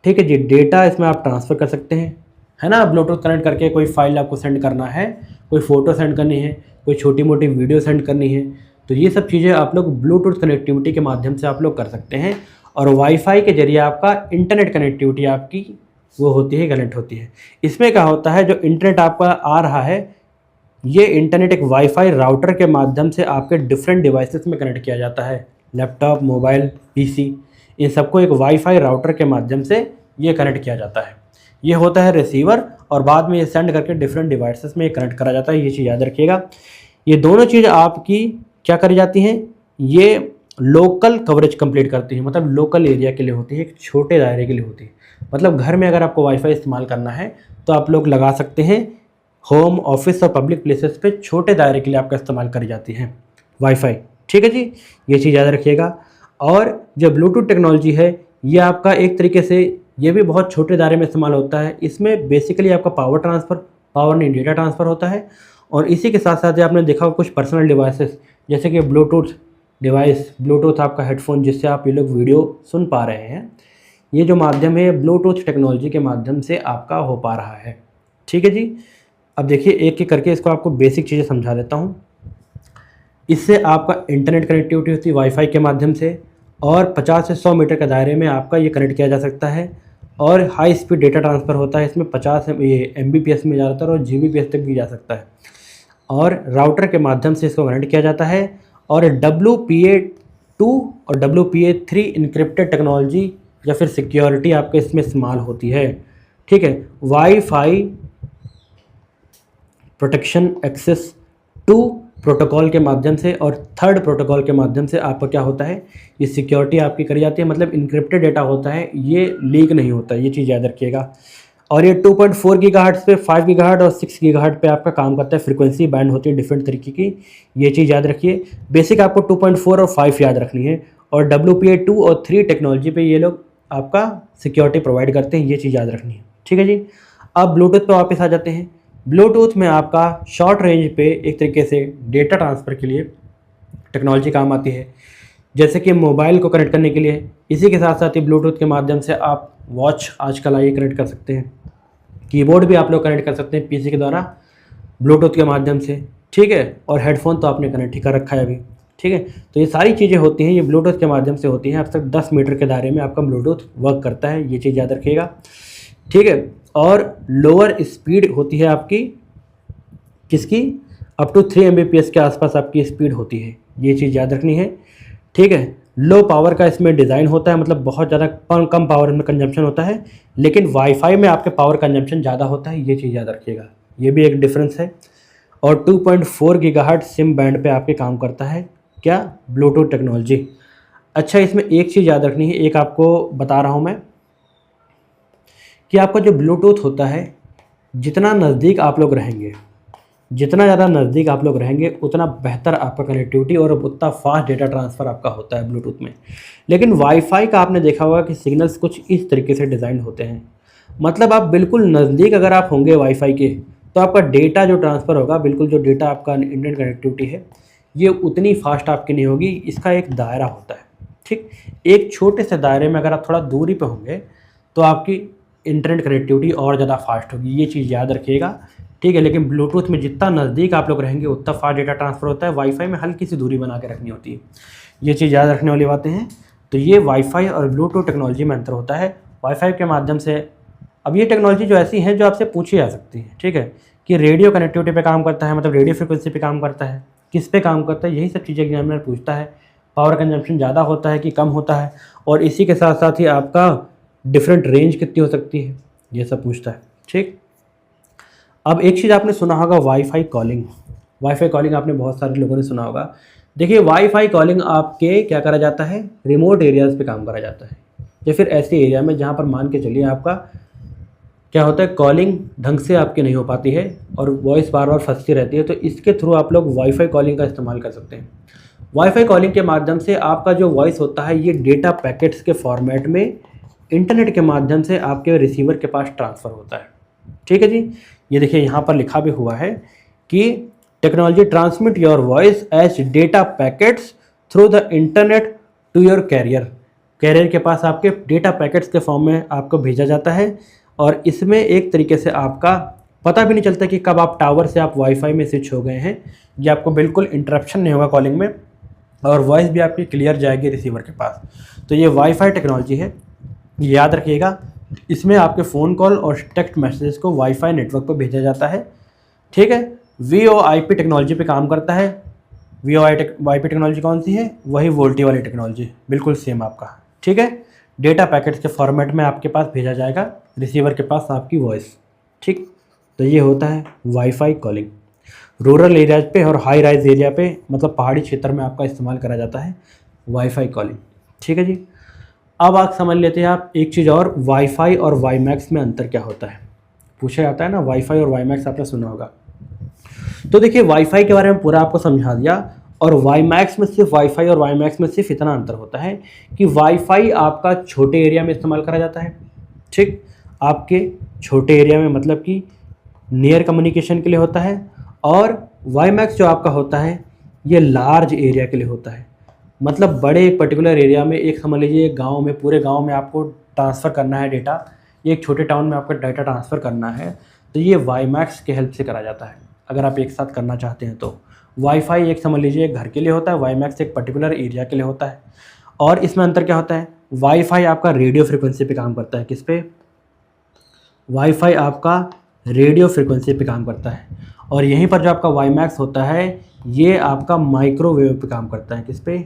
S1: ठीक है जी, डेटा इसमें आप ट्रांसफ़र कर सकते हैं, है ना। ब्लूटूथ कनेक्ट करके कोई फाइल आपको सेंड करना है, कोई फ़ोटो सेंड करनी है, कोई छोटी मोटी वीडियो सेंड करनी है, तो ये सब चीज़ें आप लोग ब्लूटूथ कनेक्टिविटी के माध्यम से आप लोग कर सकते हैं। और वाईफाई के जरिए आपका इंटरनेट कनेक्टिविटी आपकी वो होती है, कनेक्ट होती है। इसमें क्या होता है, जो इंटरनेट आपका आ रहा है, ये इंटरनेट एक वाईफाई राउटर के माध्यम से आपके डिफरेंट डिवाइसेस में कनेक्ट किया जाता है। लैपटॉप, मोबाइल, पीसी, इन सबको एक वाईफाई राउटर के माध्यम से ये कनेक्ट किया जाता है। ये होता है रिसीवर और बाद में ये सेंड करके डिफरेंट डिवाइसेस में ये कनेक्ट करा जाता है, ये चीज़ याद रखिएगा। ये दोनों चीज़ आपकी क्या करी जाती हैं, ये लोकल कवरेज कंप्लीट करती है, मतलब लोकल एरिया के लिए होती है, एक छोटे दायरे के लिए होती है। मतलब घर में अगर आपको वाईफाई इस्तेमाल करना है तो आप लोग लगा सकते हैं। होम, ऑफिस और पब्लिक प्लेसेस पे छोटे दायरे के लिए आपका इस्तेमाल करी जाती है वाईफाई। ठीक है जी, ये चीज़ याद रखिएगा। और जो ब्लूटूथ टेक्नोलॉजी है, ये आपका एक तरीके से ये भी बहुत छोटे दायरे में इस्तेमाल होता है। इसमें बेसिकली आपका पावर ट्रांसफ़र, पावर नहीं डेटा ट्रांसफ़र होता है। और इसी के साथ साथ आपने देखा कुछ पर्सनल डिवाइसेस जैसे कि ब्लूटूथ डिवाइस, ब्लूटूथ आपका हेडफोन जिससे आप ये लोग वीडियो सुन पा रहे हैं, ये जो माध्यम है ब्लूटूथ टेक्नोलॉजी के माध्यम से आपका हो पा रहा है। ठीक है जी। अब देखिए एक एक करके इसको आपको बेसिक चीज़ें समझा देता हूँ। इससे आपका इंटरनेट कनेक्टिविटी होती है वाईफाई के माध्यम से, और 50 से 100 मीटर के दायरे में आपका ये कनेक्ट किया जा सकता है। और हाई स्पीड डेटा ट्रांसफ़र होता है, इसमें 50 MBPS में ज़्यादातर और GBPS तक भी जा सकता है। और राउटर के माध्यम से इसको कनेक्ट किया जाता है। और WPA2 और WPA3 इनक्रिप्टेड टेक्नोलॉजी या फिर सिक्योरिटी आपके इसमें इस्तेमाल होती है। ठीक है, वाईफाई प्रोटेक्शन एक्सेस 2 प्रोटोकॉल के माध्यम से और 3rd प्रोटोकॉल के माध्यम से आपका क्या होता है, ये सिक्योरिटी आपकी करी जाती है। मतलब इनक्रिप्टेड डेटा होता है, ये लीक नहीं होता, ये चीज़ याद रखिएगा। और ये 2.4 गीगाहर्ट्ज़ पे, 5 गीगाहर्ट्ज़ और 6 गीगाहर्ट्ज़ पे आपका काम करता है। फ्रीक्वेंसी बैंड होती है डिफरेंट तरीके की, ये चीज़ याद रखिए। बेसिक आपको 2.4 और 5 याद रखनी है। और WPA2 और 3 टेक्नोलॉजी पे ये लोग आपका सिक्योरिटी प्रोवाइड करते हैं, ये चीज़ याद रखनी है। ठीक है जी। अब ब्लूटूथ पे वापस आ जाते हैं। ब्लूटूथ में आपका शॉर्ट रेंज पे एक तरीके से डेटा ट्रांसफ़र के लिए टेक्नोलॉजी काम आती है, जैसे कि मोबाइल को कनेक्ट करने के लिए। इसी के साथ साथ ही ब्लूटूथ के माध्यम से आप वॉच आजकल आइए कनेक्ट कर सकते हैं, कीबोर्ड भी आप लोग कनेक्ट कर सकते हैं पीसी के द्वारा ब्लूटूथ के माध्यम से। ठीक है, और हेडफोन तो आपने कनेक्ट ही कर रखा है अभी। ठीक है, तो ये सारी चीज़ें होती हैं, ये ब्लूटूथ के माध्यम से होती हैं। अब तक 10 मीटर के दायरे में आपका ब्लूटूथ वर्क करता है, ये चीज़ याद रखिएगा। ठीक है, और लोअर स्पीड होती है आपकी किसकी, अप टू 3 MBPS के आसपास आपकी स्पीड होती है, ये चीज़ याद रखनी है। ठीक है, लो पावर का इसमें डिज़ाइन होता है, मतलब बहुत ज़्यादा कम पावर में कंजम्पशन होता है, लेकिन वाईफाई में आपके पावर कंजम्पशन ज़्यादा होता है, ये चीज़ याद रखिएगा, ये भी एक डिफरेंस है। और 2.4 गीगाहर्ट्ज़ सिम बैंड पे आपके काम करता है क्या, ब्लूटूथ टेक्नोलॉजी। अच्छा, इसमें एक चीज़ याद रखनी है, एक आपको बता रहा हूँ मैं कि आपका जो ब्लूटूथ होता है, जितना नज़दीक आप लोग रहेंगे, जितना ज़्यादा नज़दीक आप लोग रहेंगे, उतना बेहतर आपका कनेक्टिविटी और उतना फास्ट डेटा ट्रांसफ़र आपका होता है ब्लूटूथ में। लेकिन वाईफाई का आपने देखा होगा कि सिग्नल्स कुछ इस तरीके से डिज़ाइन होते हैं, मतलब आप बिल्कुल नज़दीक अगर आप होंगे वाईफाई के, तो आपका डेटा जो ट्रांसफ़र होगा, बिल्कुल जो डेटा आपका इंटरनेट कनेक्टिविटी है, ये उतनी फास्ट आपकी नहीं होगी। इसका एक दायरा होता है, ठीक। एक छोटे से दायरे में अगर आप थोड़ा दूरी पे होंगे तो आपकी इंटरनेट कनेक्टिविटी और ज़्यादा फास्ट होगी, ये चीज़ याद रखिएगा, ठीक है। लेकिन ब्लूटूथ में जितना नज़दीक आप लोग रहेंगे उतना फास्ट डेटा ट्रांसफ़र होता है, वाईफाई में हल्की सी दूरी बना के रखनी होती है, ये चीज़ याद रखने वाली बातें हैं। तो ये वाईफाई और ब्लूटूथ टेक्नोलॉजी में अंतर होता है। वाईफाई के माध्यम से, अब ये टेक्नोलॉजी जो ऐसी है जो आपसे पूछी जा सकती है, ठीक है, कि रेडियो कनेक्टिविटी पे काम करता है, मतलब रेडियो फ्रिक्वेंसी पे काम करता है, किस पे काम करता है, यही सब चीज़ें एग्जामिनर पूछता है। पावर कंजम्पशन ज़्यादा होता है कि कम होता है, और इसी के साथ साथ ही आपका डिफरेंट रेंज कितनी हो सकती है, ये सब पूछता है, ठीक। अब एक चीज़ आपने सुना होगा, वाईफाई कॉलिंग। वाईफाई कॉलिंग आपने बहुत सारे लोगों ने सुना होगा। देखिए, वाईफाई कॉलिंग आपके क्या करा जाता है, रिमोट एरियाज़ पे काम करा जाता है, या फिर ऐसे एरिया में जहाँ पर मान के चलिए आपका क्या होता है, कॉलिंग ढंग से आपकी नहीं हो पाती है और वॉइस बार बार फंसती रहती है, तो इसके थ्रू आप लोग वाईफाई कॉलिंग का इस्तेमाल कर सकते हैं। वाईफाई कॉलिंग के माध्यम से आपका जो वॉइस होता है, ये डेटा पैकेट्स के फॉर्मेट में इंटरनेट के माध्यम से आपके रिसीवर के पास ट्रांसफ़र होता है, ठीक है जी। ये देखिए यहाँ पर लिखा भी हुआ है कि technology transmit your voice as data packets through the internet to your carrier. Carrier के पास आपके डेटा पैकेट्स के फॉर्म में आपको भेजा जाता है, और इसमें एक तरीके से आपका पता भी नहीं चलता कि कब आप टावर से आप वाईफाई में स्विच हो गए हैं। ये आपको बिल्कुल इंटरप्शन नहीं होगा कॉलिंग में, और वॉइस भी आपकी क्लियर जाएगी रिसीवर के पास। तो ये वाईफाई टेक्नोलॉजी है, याद रखिएगा। इसमें आपके फ़ोन कॉल और टेक्स्ट मैसेजेस को वाईफाई नेटवर्क पर भेजा जाता है, ठीक है। VoIP टेक्नोलॉजी पे काम करता है। VoIP टेक्नोलॉजी कौन सी है, वही वोल्टी वाली टेक्नोलॉजी, बिल्कुल सेम आपका, ठीक है। डेटा पैकेट्स के फॉर्मेट में आपके पास भेजा जाएगा रिसीवर के पास आपकी वॉइस, ठीक। तो ये होता है वाईफाई कॉलिंग। रूरल एरियाज पे और हाई राइज एरिया पे, मतलब पहाड़ी क्षेत्र में आपका इस्तेमाल करा जाता है वाईफाई कॉलिंग, ठीक है जी। अब आप समझ लेते हैं आप एक चीज़ और, वाईफाई और वाईमैक्स में अंतर क्या होता है, पूछा जाता है ना, वाईफाई और वाईमैक्स आपने सुना होगा। तो देखिए, वाईफाई के बारे में पूरा आपको समझा दिया, और वाईमैक्स में सिर्फ वाईफाई और वाईमैक्स में सिर्फ इतना अंतर होता है कि वाईफाई आपका छोटे एरिया में इस्तेमाल करा जाता है, ठीक। आपके छोटे एरिया में, मतलब कि नियर कम्युनिकेशन के लिए होता है, और वाईमैक्स जो आपका होता है ये लार्ज एरिया के लिए होता है, मतलब बड़े एक पर्टिकुलर एरिया में, एक समझ लीजिए एक गाँव में, पूरे गाँव में आपको ट्रांसफ़र करना है डेटा, एक छोटे टाउन में आपको डाटा ट्रांसफ़र करना है, तो ये वाईमैक्स के हेल्प से करा जाता है। अगर आप एक साथ करना चाहते हैं तो वाईफाई एक समझ लीजिए एक घर के लिए होता है, वाईमैक्स एक पर्टिकुलर एरिया के लिए होता है। और इसमें अंतर क्या होता है, वाईफाई आपका रेडियो फ्रिक्वेंसी पे काम करता है, किस पे, वाईफाई आपका रेडियो फ्रिक्वेंसी पे काम करता है, और यहीं पर जो आपका वाईमैक्स होता है ये आपका माइक्रोवेव पे काम करता है, किस पे,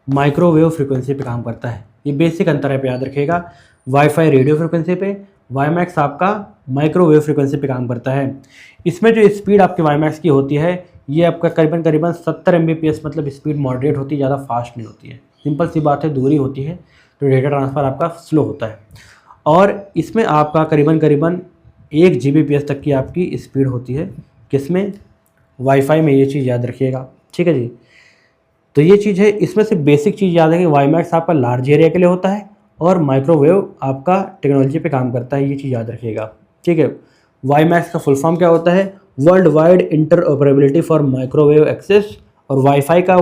S1: माइक्रोवेव फ्रिक्वेंसी पे काम करता है। ये बेसिक अंतर है, पे याद रखिएगा। वाईफाई रेडियो फ्रिक्वेंसी पे, वाईमैक्स आपका माइक्रोवेव फ्रिक्वेंसी पे काम करता है। इसमें जो स्पीड आपकी वाईमैक्स की होती है ये आपका करीबन 70 Mbps, मतलब स्पीड मॉडरेट होती है, ज़्यादा फास्ट नहीं होती है। सिंपल सी बात है, दूरी होती है तो डेटा ट्रांसफ़र आपका स्लो होता है। और इसमें आपका करीबन 1 Gbps तक की आपकी स्पीड होती है, किसमें, वाईफाई में। ये चीज़ याद रखिएगा, ठीक है जी। तो ये चीज़ है, इसमें से बेसिक चीज़ याद है कि वाईमैक्स आपका लार्ज एरिया के लिए होता है और माइक्रोवेव आपका टेक्नोलॉजी पे काम करता है, ये चीज़ याद रखिएगा, ठीक है। वाईमैक्स का फुल फॉर्म क्या होता है, world wide interoperability for microwave access, और वाईफाई का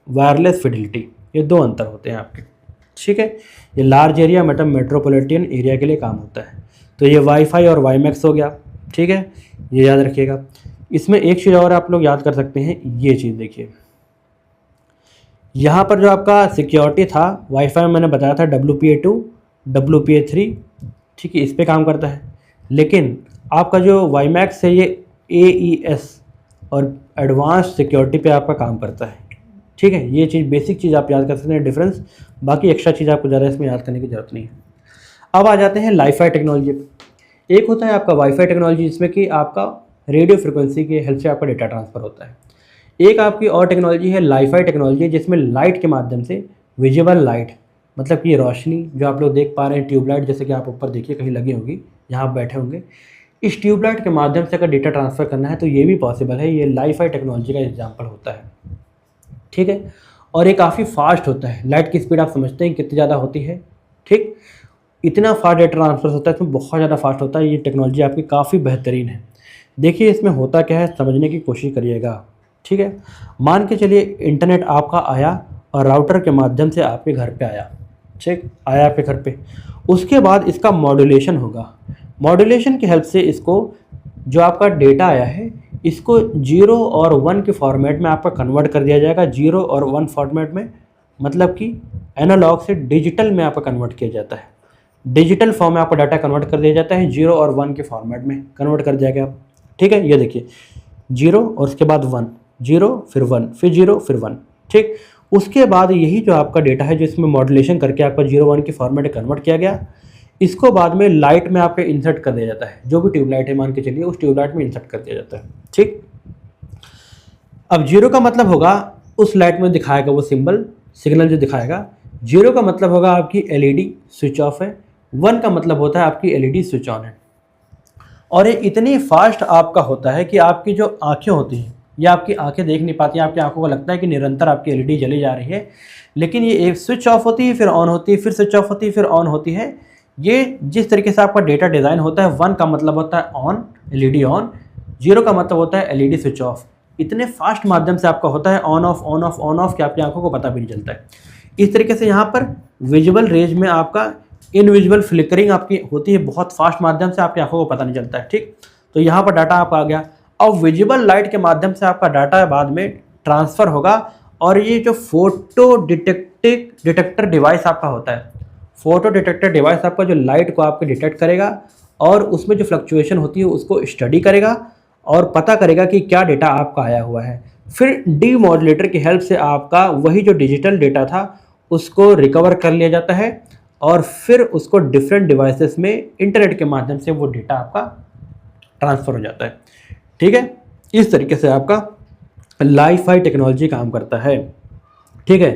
S1: वायरलेस फिडिलिटी, ये 2 अंतर होते हैं आपके, ठीक है। ये लार्ज एरिया मतलब मेट्रोपॉलिटन एरिया के लिए काम होता है। तो ये वाईफाई और वाईमैक्स हो गया, ठीक है, ये याद रखिएगा। इसमें एक चीज़ और आप लोग याद कर सकते हैं, ये चीज़ देखिए, यहाँ पर जो आपका सिक्योरिटी था वाईफाई में मैंने बताया था WPA2, WPA3, ठीक है, इस पे काम करता है। लेकिन आपका जो वाईमैक्स है ये AES और एडवांस सिक्योरिटी पे आपका काम करता है, ठीक है, ये चीज़ बेसिक चीज़ आप याद कर सकते हैं डिफरेंस, बाकी एक्स्ट्रा चीज़ आपको ज़्यादा इसमें याद करने की ज़रूरत नहीं है। अब आ जाते हैं लाईफाई टेक्नोलॉजी पे। एक होता है आपका वाईफाई टेक्नोलॉजी, जिसमें कि आपका रेडियो फ्रिक्वेंसी के हेल्प से आपका डेटा ट्रांसफ़र होता है। एक आपकी और टेक्नोलॉजी है लाईफाई टेक्नोलॉजी, जिसमें लाइट के माध्यम से, विजिबल लाइट मतलब कि रोशनी जो आप लोग देख पा रहे हैं, ट्यूबलाइट जैसे कि आप ऊपर देखिए कहीं लगी होगी, यहाँ आप बैठे होंगे, इस ट्यूबलाइट के माध्यम से अगर डेटा ट्रांसफ़र करना है तो ये भी पॉसिबल है। ये लाईफाई टेक्नोलॉजी का एग्जाम्पल होता है, ठीक है। और ये काफ़ी फास्ट होता है, लाइट की स्पीड आप समझते हैं कितनी ज़्यादा होती है, ठीक। इतना फास्ट डेटा ट्रांसफ़र होता है, इसमें बहुत ज़्यादा फास्ट होता है। ये टेक्नोलॉजी आपकी काफ़ी बेहतरीन है। देखिए इसमें होता क्या है, समझने की कोशिश करिएगा, ठीक है। मान के चलिए इंटरनेट आपका आया और राउटर के माध्यम से आपके घर पे आया, ठीक, आया आपके घर पे। उसके बाद इसका मॉड्यूलेशन होगा। मॉड्यूलेशन की हेल्प से इसको, जो आपका डेटा आया है, इसको 0 और 1 के फॉर्मेट में आपका कन्वर्ट कर दिया जाएगा। 0 और 1 फॉर्मेट में मतलब कि एनालॉग से डिजिटल में आपका कन्वर्ट किया जाता है। डिजिटल फॉर्म में आपका डाटा कन्वर्ट कर दिया जाता है, 0 और 1 के फॉर्मेट में कन्वर्ट कर दिया गया, ठीक है। ये देखिए 0 और उसके बाद 1, 0 फिर 1 फिर 0 फिर 1, ठीक। उसके बाद यही जो आपका डेटा है, जिसमें मॉड्यूलेशन करके आपका 0-1 के फॉर्मेट में कन्वर्ट किया गया, इसको बाद में लाइट में आपके इंसर्ट कर दिया जाता है। जो भी ट्यूबलाइट है मान के चलिए, उस ट्यूबलाइट में इंसर्ट कर दिया जाता है, ठीक। अब 0 का मतलब होगा उस लाइट में दिखाएगा वो सिग्नल जो दिखाएगा। 0 का मतलब होगा आपकी एलईडी स्विच ऑफ है, 1 का मतलब होता है आपकी एलईडी स्विच ऑन है। और ये इतनी फास्ट आपका होता है कि आपकी जो आँखें होती हैं, ये आपकी आंखें देख नहीं पाती हैं, आपकी आंखों को लगता है कि निरंतर आपकी एलईडी जली जा रही है, लेकिन ये एक स्विच ऑफ होती है, फिर ऑन होती है, फिर स्विच ऑफ होती है, फिर ऑन होती है। ये जिस तरीके से आपका डेटा डिज़ाइन होता है, 1 का मतलब होता है ऑन, एलईडी ऑन, 0 का मतलब होता है एलईडी स्विच ऑफ। इतने फास्ट माध्यम से आपका होता है on off on off on off कि आपकी आंखों को पता भी नहीं चलता है। इस तरीके से यहाँ पर विजुअल रेंज में आपका इनविजिबल फ्लिकरिंग आपकी होती है, बहुत फास्ट माध्यम से आपकी आंखों को पता नहीं चलता है, ठीक। तो यहाँ पर डाटा आपका आ गया। अब विजिबल लाइट के माध्यम से आपका डाटा बाद में ट्रांसफ़र होगा, और ये जो फोटो डिटेक्टर डिवाइस आपका होता है, फोटो डिटेक्टर डिवाइस आपका जो लाइट को आपके डिटेक्ट करेगा और उसमें जो फ्लक्चुएशन होती है उसको स्टडी करेगा और पता करेगा कि क्या डेटा आपका आया हुआ है। फिर डी मॉड्यूलेटर की हेल्प से आपका वही जो डिजिटल डेटा था उसको रिकवर कर लिया जाता है, और फिर उसको डिफरेंट डिवाइसेस में इंटरनेट के माध्यम से वो डेटा आपका ट्रांसफ़र हो जाता है, ठीक है। इस तरीके से आपका लाईफाई टेक्नोलॉजी काम करता है, ठीक है।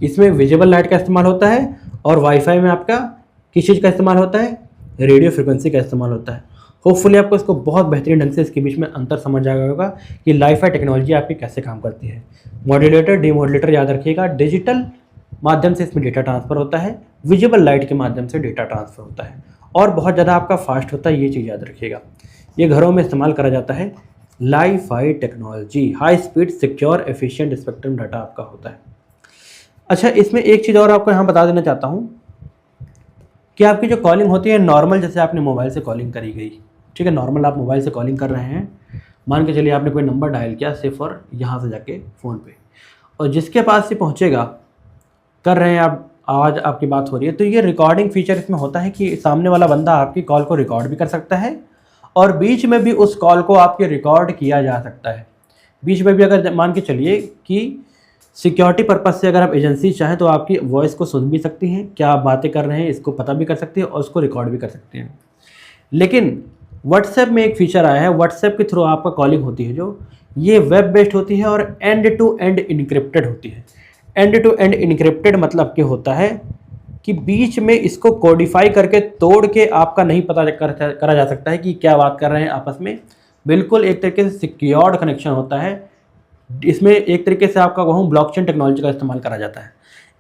S1: इसमें विजिबल लाइट का इस्तेमाल होता है, और वाईफाई में आपका किस चीज़ का इस्तेमाल होता है, रेडियो फ्रिक्वेंसी का इस्तेमाल होता है। होपफुली आपको इसको बहुत बेहतरीन ढंग से इसके बीच में अंतर समझ आ गया होगा कि लाईफाई टेक्नोलॉजी आपकी कैसे काम करती है। मॉड्यूलेटर डीमॉड्यूलेटर याद रखिएगा, डिजिटल माध्यम से इसमें डेटा ट्रांसफ़र होता है, विजिबल लाइट के माध्यम से डेटा ट्रांसफ़र होता है, और बहुत ज़्यादा आपका फास्ट होता है, ये चीज़ याद रखिएगा। ये घरों में इस्तेमाल करा जाता है। Li-Fi technology high speed secure efficient spectrum data आपका होता है। अच्छा, इसमें एक चीज़ और आपको यहाँ बता देना चाहता हूँ कि आपकी जो कॉलिंग होती है नॉर्मल, जैसे आपने मोबाइल से कॉलिंग करी गई, ठीक है, नॉर्मल आप मोबाइल से कॉलिंग कर रहे हैं, मान के चलिए आपने कोई नंबर डायल किया सिर्फ और यहाँ से जाके फ़ोन पे, और जिसके पास से पहुँचेगा, कर रहे हैं आप, आवाज़ आपकी बात हो रही है, तो ये रिकॉर्डिंग फीचर इसमें होता है कि सामने वाला बंदा आपकी कॉल को रिकॉर्ड भी कर सकता है, और बीच में भी उस कॉल को आपके रिकॉर्ड किया जा सकता है। बीच में भी अगर मान के चलिए कि सिक्योरिटी पर्पज़ से अगर आप एजेंसी चाहें तो आपकी वॉइस को सुन भी सकती हैं, क्या आप बातें कर रहे हैं इसको पता भी कर सकती हैं, और उसको रिकॉर्ड भी कर सकते हैं। लेकिन व्हाट्सएप में एक फीचर आया है, व्हाट्सएप के थ्रू आपका कॉलिंग होती है जो, ये वेब बेस्ड होती है और एंड टू एंड इनक्रिप्टेड होती है। एंड टू एंड इनक्रिप्टेड मतलब क्या होता है कि बीच में इसको कोडिफाई करके तोड़ के आपका नहीं पता करा जा सकता है कि क्या बात कर रहे हैं आपस में। बिल्कुल एक तरीके से सिक्योर्ड कनेक्शन होता है। इसमें एक तरीके से आपका कहूँ ब्लॉकचेन टेक्नोलॉजी का इस्तेमाल करा जाता है।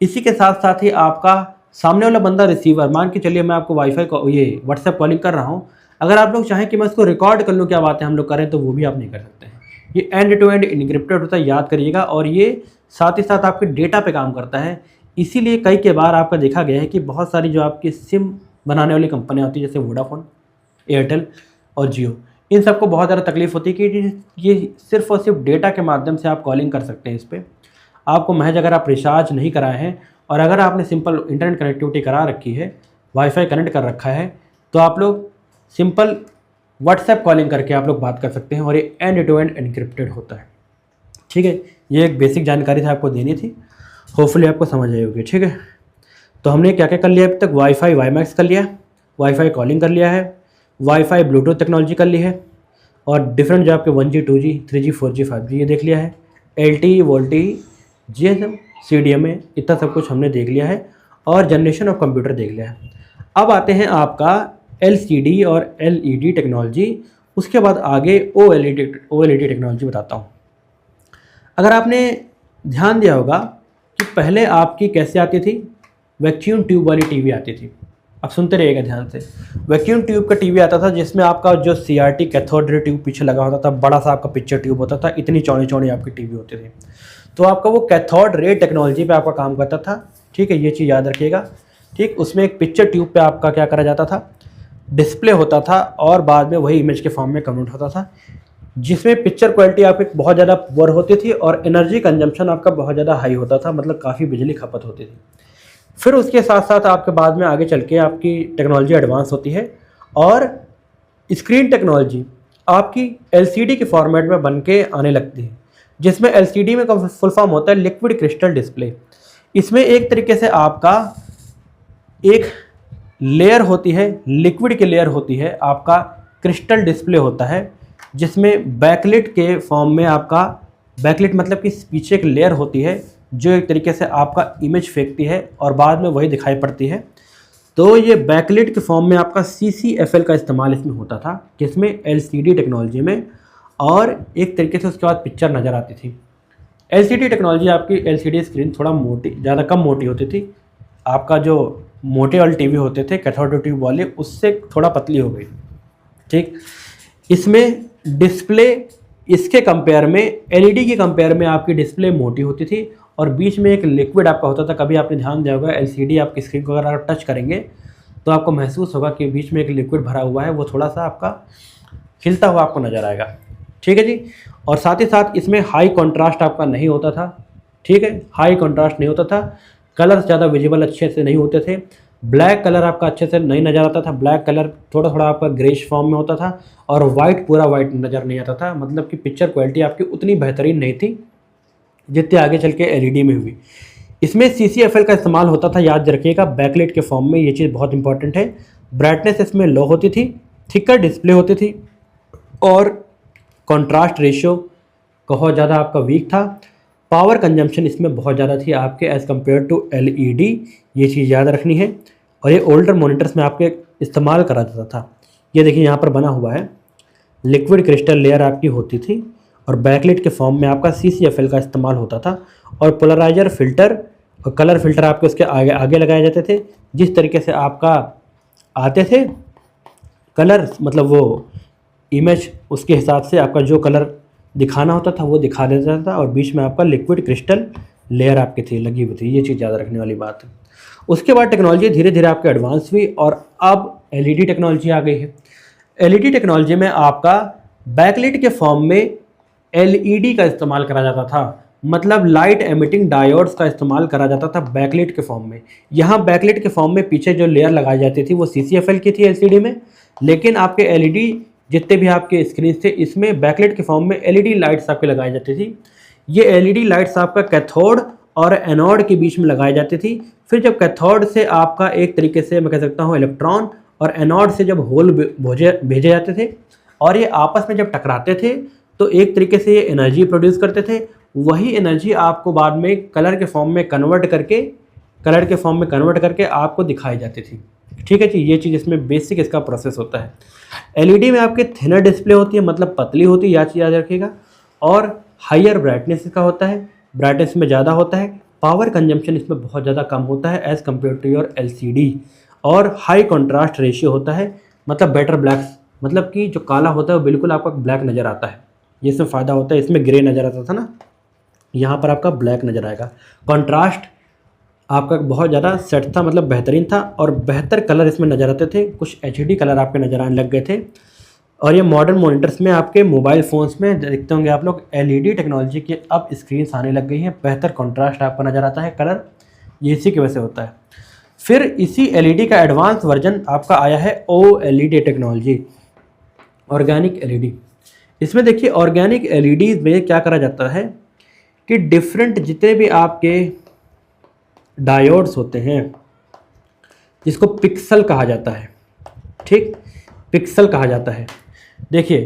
S1: इसी के साथ साथ ही आपका सामने वाला बंदा रिसीवर, मान के चलिए मैं आपको वाईफाई को ये व्हाट्सएप कॉलिंग कर रहा हूँ, अगर आप लोग चाहें कि मैं इसको रिकॉर्ड कर लूँ क्या बातें हम लोग करें, तो वो भी आप नहीं कर सकते हैं। ये एंड टू एंड इनक्रिप्टेड होता है, याद करिएगा, और ये साथ ही साथ आपके डेटा पे काम करता है। इसीलिए कई के बार आपका देखा गया है कि बहुत सारी जो आपकी सिम बनाने वाली कंपनियां होती है, जैसे वोडाफोन, एयरटेल और जियो, इन सबको बहुत ज़्यादा तकलीफ होती है कि ये सिर्फ और सिर्फ डेटा के माध्यम से आप कॉलिंग कर सकते हैं। इस पर आपको महज अगर आप रिचार्ज नहीं कराए हैं और अगर आपने सिंपल इंटरनेट कनेक्टिविटी करा रखी है, वाईफाई कनेक्ट कर रखा है, तो आप लोग सिंपल व्हाट्सएप कॉलिंग करके आप लोग बात कर सकते हैं, और ये एंड टू एंड एनक्रिप्टेड होता है, ठीक है, ये एक बेसिक जानकारी था आपको देनी थी, होपफुली आपको समझ आई होगी। ठीक है, तो हमने क्या क्या कर लिया अभी तक, वाईफाई वाईमैक्स कर लिया, वाईफाई कॉलिंग कर लिया है, वाईफाई ब्लूटूथ टेक्नोलॉजी कर ली है, और डिफरेंट जो आपके 1G 2G 3G 4G 5G ये देख लिया है, LTE वोल्टी GSM CDMA इतना सब कुछ हमने देख लिया है, और जनरेशन ऑफ कंप्यूटर देख लिया है। अब आते हैं आपका LCD और LED टेक्नोलॉजी, उसके बाद आगे OLED टेक्नोलॉजी बताता हूँ। अगर आपने ध्यान दिया होगा कि पहले आपकी कैसे आती थी, वैक्यूम ट्यूब वाली टीवी आती थी। अब सुनते रहिएगा ध्यान से, वैक्यूम ट्यूब का टीवी आता था जिसमें आपका जो CRT कैथोड रे ट्यूब पीछे लगा होता था, बड़ा सा आपका पिक्चर ट्यूब होता था, इतनी चौड़ी चौड़ी आपकी टीवी होती थी। तो आपका वो कैथोड रे टेक्नोलॉजी पे आपका काम करता था। ठीक है, ये चीज़ याद रखिएगा। ठीक, उसमें एक पिक्चर ट्यूब पे आपका क्या करा जाता था, डिस्प्ले होता था और बाद में वही इमेज के फॉर्म में कन्वर्ट होता था, जिसमें पिक्चर क्वालिटी आपकी बहुत ज़्यादा पुअर होती थी और एनर्जी कंजम्पशन आपका बहुत ज़्यादा हाई होता था, मतलब काफ़ी बिजली खपत होती थी। फिर उसके साथ साथ आपके बाद में आगे चल के आपकी टेक्नोलॉजी एडवांस होती है और स्क्रीन टेक्नोलॉजी आपकी LCD के फॉर्मेट में बन के आने लगती है, जिसमें LCD में का फुल फॉर्म होता है लिक्विड क्रिस्टल डिस्प्ले। इसमें एक तरीके से आपका एक लेयर होती है, लिक्विड की लेयर होती है, आपका क्रिस्टल डिस्प्ले होता है, जिसमें बैकलिट के फॉर्म में आपका, बैकलिट मतलब कि पीछे एक लेयर होती है जो एक तरीके से आपका इमेज फेंकती है और बाद में वही दिखाई पड़ती है। तो ये बैकलिट के फॉर्म में आपका CCFL का इस्तेमाल इसमें होता था, किसमें, LCD टेक्नोलॉजी में, और एक तरीके से उसके बाद पिक्चर नज़र आती थी। LCD टेक्नोलॉजी आपकी LCD स्क्रीन थोड़ा मोटी, ज़्यादा कम मोटी होती थी। आपका जो मोटे वाले टीवी होते थे कैथोड ट्यूब वाले, उससे थोड़ा पतली हो गई। ठीक, इसमें डिस्प्ले इसके कंपेयर में, LED के कंपेयर में आपकी डिस्प्ले मोटी होती थी और बीच में एक लिक्विड आपका होता था। कभी आपने ध्यान दिया होगा LCD आपकी स्क्रीन को अगर आप टच करेंगे तो आपको महसूस होगा कि बीच में एक लिक्विड भरा हुआ है, वो थोड़ा सा आपका खिलता हुआ आपको नज़र आएगा। ठीक है जी, और साथ ही साथ इसमें हाई कॉन्ट्रास्ट आपका नहीं होता था। ठीक है, हाई कॉन्ट्रास्ट नहीं होता था, कलर्स ज़्यादा विजिबल अच्छे से नहीं होते थे, ब्लैक कलर आपका अच्छे से नहीं नज़र आता था, ब्लैक कलर थोड़ा थोड़ा आपका ग्रेश फॉर्म में होता था, और वाइट पूरा वाइट नज़र नहीं आता था, मतलब कि पिक्चर क्वालिटी आपकी उतनी बेहतरीन नहीं थी जितने आगे चल के LED में हुई। इसमें CCFL का इस्तेमाल होता था, याद रखिएगा, बैकलाइट के फॉर्म में। ये चीज़ बहुत इंपॉर्टेंट है। ब्राइटनेस इसमें लो होती थी, थिकर डिस्प्ले होती थी, और कॉन्ट्रास्ट रेशियो बहुत ज़्यादा आपका वीक था। पावर कंजम्पशन इसमें बहुत ज़्यादा थी आपके एज़ कम्पेयर टू LED, ये चीज़ याद रखनी है। और ये ओल्डर मॉनिटर्स में आपके इस्तेमाल करा जाता था। ये देखिए यहाँ पर बना हुआ है, लिक्विड क्रिस्टल लेयर आपकी होती थी और बैकलाइट के फॉर्म में आपका CCFL का इस्तेमाल होता था, और पोलराइजर फिल्टर और कलर फिल्टर आपके उसके आगे आगे लगाए जाते थे। जिस तरीके से आपका आते थे कलर, मतलब वो इमेज, उसके हिसाब से आपका जो कलर दिखाना होता था वो दिखा देता था, और बीच में आपका लिक्विड क्रिस्टल लेयर आपकी थी लगी हुई थी। ये चीज़ याद रखने वाली बात है। उसके बाद टेक्नोलॉजी धीरे धीरे आपके एडवांस हुई और अब LED टेक्नोलॉजी आ गई है। LED टेक्नोलॉजी में आपका बैकलाइट के फॉर्म में LED का इस्तेमाल करा जाता था, मतलब लाइट एमिटिंग डायोड्स का इस्तेमाल करा जाता था बैकलाइट के फॉर्म में। यहाँ बैकलाइट के फॉर्म में पीछे जो लेयर लगाई जाती थी वो CCFL की थी LCD में, लेकिन आपके LED जितने भी आपके स्क्रीन थे इसमें बैकलाइट के फॉर्म में LED लाइट्स आपके लगाई जाती थी। ये LED लाइट्स आपका कैथोड और एनोड के बीच में लगाई जाती थी। फिर जब कैथोड से आपका एक तरीके से मैं कह सकता हूँ इलेक्ट्रॉन, और एनोड से जब होल भेजे जाते थे और ये आपस में जब टकराते थे तो एक तरीके से ये एनर्जी प्रोड्यूस करते थे। वही एनर्जी आपको बाद में कलर के फॉर्म में कन्वर्ट करके आपको दिखाई जाती थी। ठीक है जी, ये चीज़ इसमें बेसिक इसका प्रोसेस होता है। LED में आपके थिनर डिस्प्ले होती है, मतलब पतली होती है, यह चीज़ याद रखिएगा, और हाइयर ब्राइटनेस इसका होता है, ब्राइटनेस में ज़्यादा होता है। पावर कंजम्पशन इसमें बहुत ज़्यादा कम होता है as compare to your LCD, और हाई कॉन्ट्रास्ट रेशियो होता है, मतलब बेटर ब्लैक, मतलब कि जो काला होता है वो बिल्कुल आपका ब्लैक नज़र आता है। ये इसमें फ़ायदा होता है, इसमें ग्रे नज़र आता था ना, यहाँ पर आपका ब्लैक नज़र आएगा। कॉन्ट्रास्ट आपका बहुत ज़्यादा सेट था, मतलब बेहतरीन था, और बेहतर कलर इसमें नज़र आते थे, कुछ HD कलर आपके नज़र आने लग गए थे। और ये मॉडर्न मॉनिटर्स में आपके मोबाइल फ़ोन्स में देखते होंगे आप लोग, LED टेक्नोलॉजी की अब स्क्रीन आने लग गई हैं, बेहतर कॉन्ट्रास्ट आपको नज़र आता है कलर, ये इसी की वजह से होता है। फिर इसी LED का एडवांस वर्जन आपका आया है OLED टेक्नोलॉजी, ऑर्गेनिक LED। इसमें देखिए ऑर्गेनिक LEDs में क्या करा जाता है कि डिफरेंट जितने भी आपके डायोड्स होते हैं, जिसको पिक्सल कहा जाता है, ठीक, पिक्सल कहा जाता है। देखिए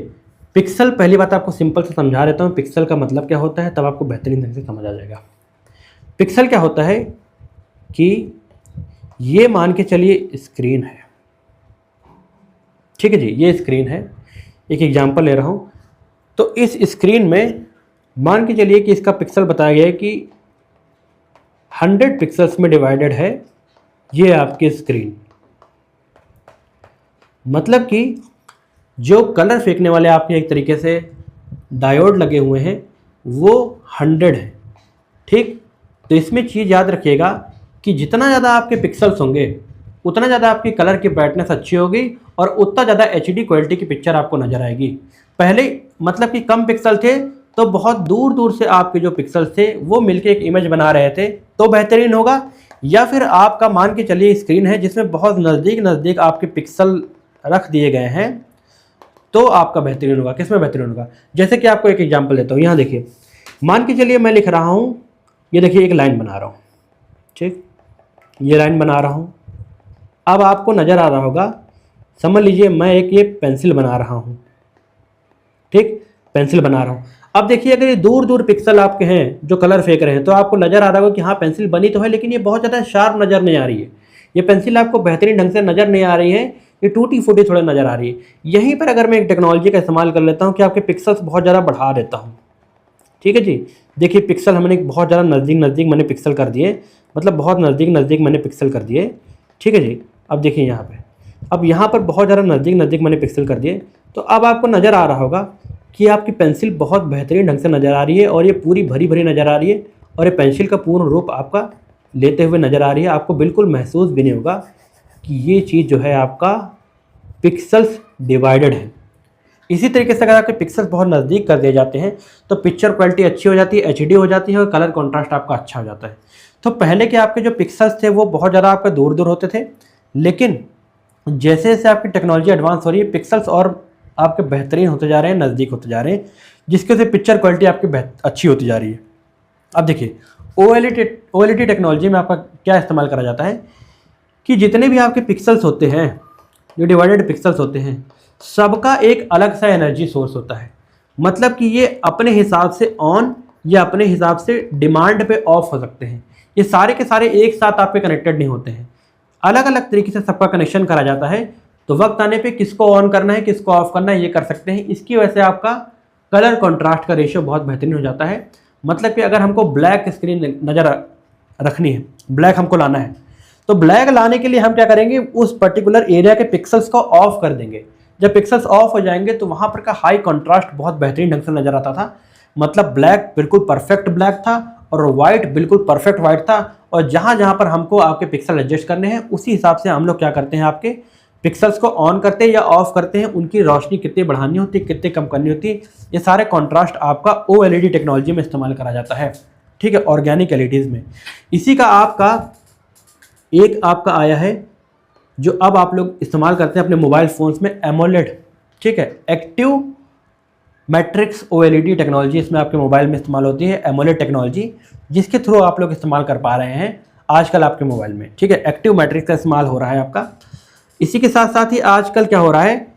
S1: पिक्सल, पहली बात आपको सिंपल से समझा देता हूँ पिक्सल का मतलब क्या होता है, तब आपको बेहतरीन ढंग से समझ आ जाएगा। पिक्सल क्या होता है कि ये मान के चलिए स्क्रीन है, ठीक है जी, ये स्क्रीन है, एक एग्जांपल ले रहा हूँ। तो इस स्क्रीन में मान के चलिए कि इसका पिक्सल बताया गया है कि 100 पिक्सल्स में डिवाइडेड है ये आपकी स्क्रीन। मतलब कि जो कलर फेंकने वाले आपके एक तरीके से डायोड लगे हुए हैं वो 100 है, ठीक। तो इसमें चीज़ याद रखिएगा कि जितना ज़्यादा आपके पिक्सल्स होंगे उतना ज़्यादा आपकी कलर की ब्राइटनेस अच्छी होगी और उतना ज़्यादा HD क्वालिटी की पिक्चर आपको नज़र आएगी। पहले मतलब कि कम पिक्सल थे तो बहुत दूर दूर से आपके जो पिक्सल्स थे वो मिलके एक इमेज बना रहे थे तो बेहतरीन होगा, या फिर आपका मान के चलिए स्क्रीन है जिसमें बहुत नज़दीक नज़दीक आपके पिक्सल रख दिए गए हैं तो आपका बेहतरीन होगा। किसमें बेहतरीन होगा, जैसे कि आपको एक एग्जांपल देता हूँ। यहाँ देखिए, मान के चलिए मैं लिख रहा हूँ, ये देखिए एक लाइन बना रहा हूँ, ठीक, ये लाइन बना रहा हूँ। अब आपको नज़र आ रहा होगा, समझ लीजिए मैं एक ये पेंसिल बना रहा हूँ, ठीक, पेंसिल बना रहा हूँ। अब देखिए अगर ये दूर दूर पिक्सल आपके हैं जो कलर फेंक रहे हैं तो आपको नज़र आ रहा होगा कि हाँ पेंसिल बनी तो है लेकिन ये बहुत ज़्यादा शार्प नज़र नहीं आ रही है, ये पेंसिल आपको बेहतरीन ढंग से नज़र नहीं आ रही है, ये टूटी फूटी थोड़ा नज़र आ रही है। यहीं पर अगर मैं एक टेक्नोलॉजी का इस्तेमाल कर लेता हूँ कि आपके पिक्सल्स बहुत ज़्यादा बढ़ा देता हूँ, ठीक है जी। देखिए पिक्सल हमने बहुत ज़्यादा नज़दीक नज़दीक मैंने पिक्सल कर दिए, मतलब बहुत नज़दीक नज़दीक मैंने पिक्सल कर दिए, ठीक है जी। अब देखिए यहाँ पे, अब यहाँ पर बहुत ज़्यादा नज़दीक नज़दीक मैंने पिक्सल कर दिए, तो अब आपको नज़र आ रहा होगा कि आपकी पेंसिल बहुत बेहतरीन ढंग से नज़र आ रही है और ये पूरी भरी भरी नज़र आ रही है और ये पेंसिल का पूर्ण रूप आपका लेते हुए नज़र आ रही है। आपको बिल्कुल महसूस भी नहीं होगा कि ये चीज़ जो है आपका पिक्सल्स डिवाइडेड है। इसी तरीके से अगर आपके पिक्सल्स बहुत नज़दीक कर दिए जाते हैं तो पिक्चर क्वालिटी अच्छी हो जाती है, HD हो जाती है और कलर कॉन्ट्रास्ट आपका अच्छा हो जाता है। तो पहले के आपके जो पिक्सल्स थे वो बहुत ज़्यादा आपके दूर दूर होते थे, लेकिन जैसे जैसे आपकी टेक्नोलॉजी एडवांस हो रही है पिक्सल्स और आपके बेहतरीन होते जा रहे हैं, नज़दीक होते जा रहे हैं, जिसके से पिक्चर क्वालिटी आपकी अच्छी होती जा रही है। अब देखिए OLED टेक्नोलॉजी में आपका क्या इस्तेमाल करा जाता है कि जितने भी आपके पिक्सल्स होते हैं, जो डिवाइडेड पिक्सल्स होते हैं, सबका एक अलग सा एनर्जी सोर्स होता है। मतलब कि ये अपने हिसाब से ऑन या अपने हिसाब से डिमांड पे ऑफ हो सकते हैं। ये सारे के सारे एक साथ आपके कनेक्टेड नहीं होते हैं, अलग अलग तरीके से सबका कनेक्शन करा जाता है। तो वक्त आने पे किसको ऑन करना है किसको ऑफ करना है ये कर सकते हैं। इसकी वजह से आपका कलर कॉन्ट्रास्ट का रेशियो बहुत बेहतरीन हो जाता है। मतलब कि अगर हमको ब्लैक स्क्रीन नज़र रखनी है, ब्लैक हमको लाना है, तो ब्लैक लाने के लिए हम क्या करेंगे, उस पर्टिकुलर एरिया के पिक्सल्स को ऑफ कर देंगे। जब पिक्सल्स ऑफ हो जाएंगे तो वहाँ पर का हाई कॉन्ट्रास्ट बहुत बेहतरीन ढंग से नज़र आता था। मतलब ब्लैक बिल्कुल परफेक्ट ब्लैक था और वाइट बिल्कुल परफेक्ट वाइट था। और जहाँ जहाँ पर हमको आपके पिक्सल एडजस्ट करने हैं उसी हिसाब से हम लोग क्या करते हैं, आपके पिक्सल्स को ऑन करते हैं या ऑफ करते हैं, उनकी रोशनी कितनी बढ़ानी होती है कितनी कम करनी होती है, ये सारे कॉन्ट्रास्ट आपका OLED टेक्नोलॉजी में इस्तेमाल करा जाता है, ठीक है, ऑर्गेनिक LEDs में। इसी का आपका एक आपका आया है जो अब आप लोग इस्तेमाल करते हैं अपने मोबाइल फ़ोन्स में, AMOLED, ठीक है, एक्टिव मैट्रिक्स OLED टेक्नोलॉजी इसमें आपके मोबाइल में इस्तेमाल होती है, AMOLED टेक्नोलॉजी, जिसके थ्रू आप लोग इस्तेमाल कर पा रहे हैं आजकल आपके मोबाइल में, ठीक है। एक्टिव मैट्रिक्स का इस्तेमाल हो रहा है आपका। इसी के साथ साथ ही आजकल क्या हो रहा है,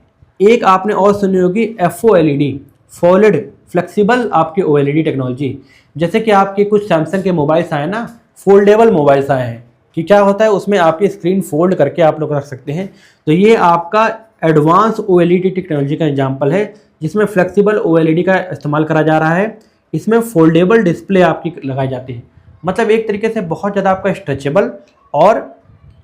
S1: एक आपने और सुनी होगी FOLED, फोल्ड फ्लेक्सिबल आपके OLED टेक्नोलॉजी। जैसे कि आपके कुछ सैमसंग के मोबाइल्स आए ना, फोल्डेबल मोबाइल्स आए हैं, कि क्या होता है उसमें आपकी स्क्रीन फोल्ड करके आप लोग रख सकते हैं। तो ये आपका एडवांस OLED टेक्नोलॉजी का एग्जाम्पल है जिसमें फ्लेक्सिबल OLED का इस्तेमाल करा जा रहा है। इसमें फोल्डेबल डिस्प्ले आपकी लगाई जाती है, मतलब एक तरीके से बहुत ज़्यादा आपका स्ट्रेचेबल और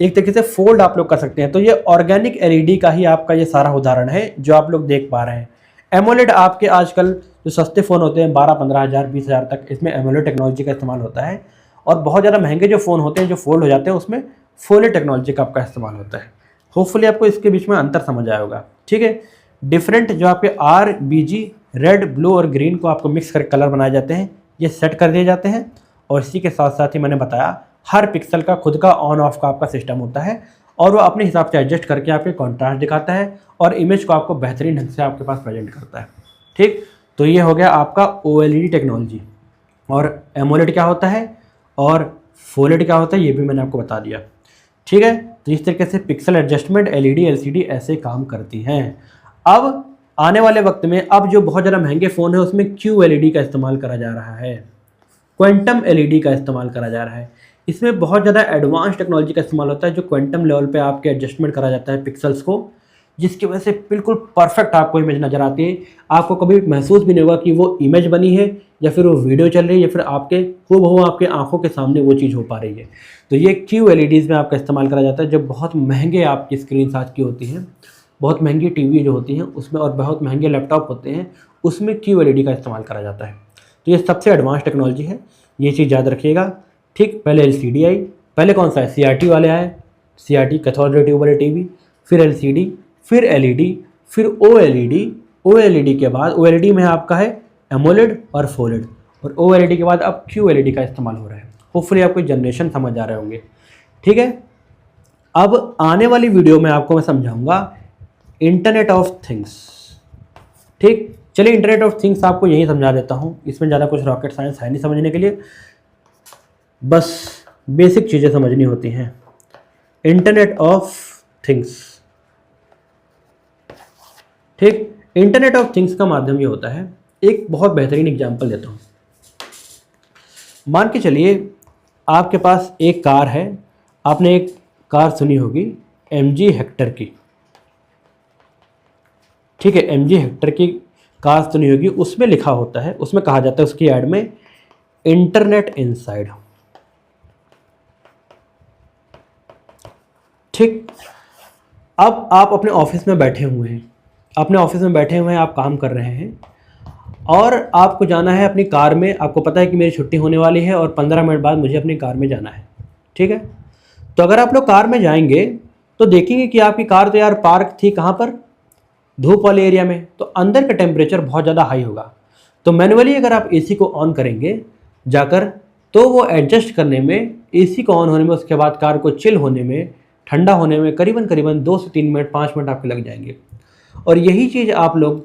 S1: एक तरीके से फोल्ड आप लोग कर सकते हैं। तो ये ऑर्गेनिक LED का ही आपका ये सारा उदाहरण है जो आप लोग देख पा रहे हैं। AMOLED आपके आजकल जो सस्ते फ़ोन होते हैं 12-15 हज़ार 20 हज़ार तक, इसमें AMOLED टेक्नोलॉजी का इस्तेमाल होता है। और बहुत ज़्यादा महंगे जो फ़ोन होते हैं जो फोल्ड हो जाते हैं उसमें फोल्ड टेक्नोलॉजी का आपका इस्तेमाल होता है। होपफुली आपको इसके बीच में अंतर समझ आया होगा, ठीक है। डिफरेंट जो आपके RBG रेड ब्लू और ग्रीन को आपको मिक्स करके कलर बनाए जाते हैं, ये सेट कर दिए जाते हैं। और इसी के साथ साथ ही मैंने बताया हर पिक्सल का खुद का ऑन ऑफ का आपका सिस्टम होता है और वो अपने हिसाब से एडजस्ट करके आपके कॉन्ट्रास्ट दिखाता है और इमेज को आपको बेहतरीन ढंग से आपके पास प्रेजेंट करता है, ठीक। तो ये हो गया आपका OLED टेक्नोलॉजी। और एमोलेड क्या होता है और फोलेड क्या होता है ये भी मैंने आपको बता दिया। ठीक है, तो इस तरीके से पिक्सल एडजस्टमेंट एलईडी एलसीडी ऐसे काम करती हैं। अब आने वाले वक्त में अब जो बहुत ज़्यादा महंगे फ़ोन है उसमें क्यू एलईडी का इस्तेमाल करा जा रहा है, क्वांटम एलईडी का इस्तेमाल करा जा रहा है। इसमें बहुत ज़्यादा एडवांस टेक्नोलॉजी का इस्तेमाल होता है, जो क्वांटम लेवल पे आपके एडजस्टमेंट करा जाता है पिक्सल्स को, जिसकी वजह से बिल्कुल परफेक्ट आपको इमेज नज़र आती है। आपको कभी महसूस भी नहीं होगा कि वो इमेज बनी है या फिर वो वीडियो चल रही है या फिर आपके हूबहू आपके आंखों के सामने वो चीज़ हो पा रही है। तो ये क्यू एलईडीज़ में आपका इस्तेमाल करा जाता है, जो बहुत महंगे आपकी स्क्रीन आज की होती हैं, बहुत महंगी टीवी जो होती हैं उसमें, और बहुत महंगे लैपटॉप होते हैं उसमें क्यू एलईडी का इस्तेमाल करा जाता है। तो ये सबसे एडवांस टेक्नोलॉजी है, ये चीज़ याद रखिएगा। ठीक, पहले एलसीडी आई, पहले कौन सा है, सीआरटी वाले आए, सीआरटी कैथोड रे ट्यूब वाले टीवी, फिर एलसीडी, फिर एलईडी, फिर ओएलईडी, ओएलईडी के बाद ओएलईडी में आपका है एमोलेड और फोलेड, और ओएलईडी के बाद अब क्यूएलईडी का इस्तेमाल हो रहा है। होपफुली आपको जनरेशन समझ आ रहे होंगे। ठीक है, अब आने वाली वीडियो में आपको मैं समझाऊंगा इंटरनेट ऑफ थिंग्स। ठीक, चलिए इंटरनेट ऑफ थिंग्स आपको यही समझा देता हूँ, इसमें ज़्यादा कुछ रॉकेट साइंस है नहीं समझने के लिए, बस बेसिक चीज़ें समझनी होती हैं। इंटरनेट ऑफ थिंग्स, ठीक, इंटरनेट ऑफ थिंग्स का माध्यम ये होता है, एक बहुत बेहतरीन एग्जांपल देता हूँ। मान के चलिए आपके पास एक कार है, आपने एक कार सुनी होगी MG हेक्टर की, ठीक है, MG हेक्टर की कार सुनी होगी, उसमें लिखा होता है, उसमें कहा जाता है उसकी ऐड में इंटरनेट इनसाइड। ठीक, अब आप अपने ऑफिस में बैठे हुए हैं, अपने ऑफिस में बैठे हुए हैं, आप काम कर रहे हैं और आपको जाना है अपनी कार में, आपको पता है कि मेरी छुट्टी होने वाली है और 15 मिनट बाद मुझे अपनी कार में जाना है। ठीक है, तो अगर आप लोग कार में जाएंगे तो देखेंगे कि आपकी कार तो यार पार्क थी कहाँ पर, धूप वाले एरिया में, तो अंदर का टेम्परेचर बहुत ज़्यादा हाई होगा। तो मैनुअली अगर आप एसी को ऑन करेंगे जाकर, तो वो एडजस्ट करने में, एसी को ऑन होने में, उसके बाद कार को चिल होने में, ठंडा होने में करीबन 2 से 3 मिनट 5 मिनट आपके लग जाएंगे। और यही चीज़ आप लोग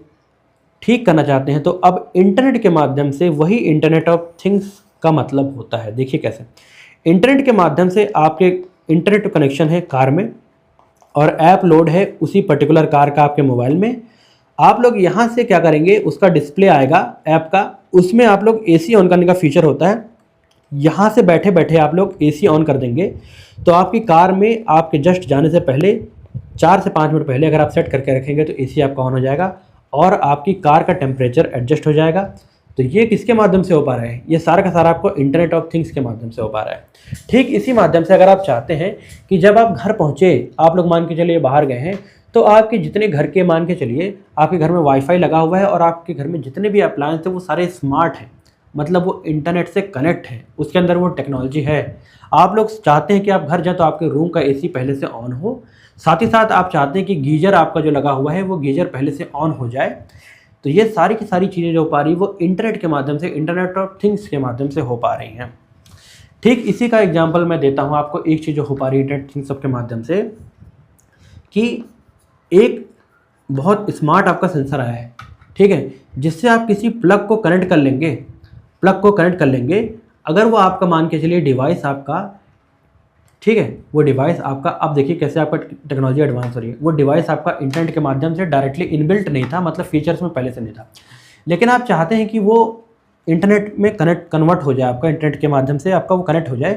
S1: ठीक करना चाहते हैं, तो अब इंटरनेट के माध्यम से, वही इंटरनेट ऑफ थिंग्स का मतलब होता है। देखिए कैसे, इंटरनेट के माध्यम से आपके इंटरनेट कनेक्शन है कार में और ऐप लोड है उसी पर्टिकुलर कार का आपके मोबाइल में। आप लोग यहाँ से क्या करेंगे, उसका डिस्प्ले आएगा ऐप का, उसमें आप लोग एसी ऑन करने का फीचर होता है, यहाँ से बैठे बैठे आप लोग एसी ऑन कर देंगे, तो आपकी कार में आपके जस्ट जाने से पहले 4 से 5 मिनट पहले अगर आप सेट करके रखेंगे तो एसी आपका ऑन हो जाएगा और आपकी कार का टेम्परेचर एडजस्ट हो जाएगा। तो ये किसके माध्यम से हो पा रहा है, ये सारा का सारा आपको इंटरनेट ऑफ थिंग्स के माध्यम से हो पा रहा है। ठीक इसी माध्यम से अगर आप चाहते हैं कि जब आप घर पहुँचे, आप लोग मान के चलिए बाहर गए हैं, तो आपके जितने घर के, मान के चलिए आपके घर में वाईफाई लगा हुआ है और आपके घर में जितने भी अप्लायंस हैं वो सारे स्मार्ट हैं, मतलब वो इंटरनेट से कनेक्ट है, उसके अंदर वो टेक्नोलॉजी है। आप लोग चाहते हैं कि आप घर जाए तो आपके रूम का एसी पहले से ऑन हो, साथ ही साथ आप चाहते हैं कि गीजर आपका जो लगा हुआ है वो गीजर पहले से ऑन हो जाए। तो ये सारी की सारी चीज़ें जो हो पा रही वो इंटरनेट के माध्यम से, इंटरनेट ऑफ थिंग्स के माध्यम से हो पा रही हैं। ठीक इसी का एग्जांपल मैं देता हूँ आपको, एक चीज़ जो हो पा रही है इंटरनेट थिंग्स के माध्यम से, कि एक बहुत स्मार्ट आपका सेंसर आया है, ठीक है, जिससे आप किसी प्लग को कनेक्ट कर लेंगे, अगर वो आपका मान के चलिए डिवाइस आपका, ठीक है, वो डिवाइस आपका, अब देखिए कैसे आपका टेक्नोलॉजी एडवांस हो रही है, वो डिवाइस आपका इंटरनेट के माध्यम से डायरेक्टली इनबिल्ट नहीं था, मतलब फीचर्स में पहले से नहीं था, लेकिन आप चाहते हैं कि वो इंटरनेट में कन्वर्ट हो जाए, आपका इंटरनेट के माध्यम से आपका वो कनेक्ट हो जाए।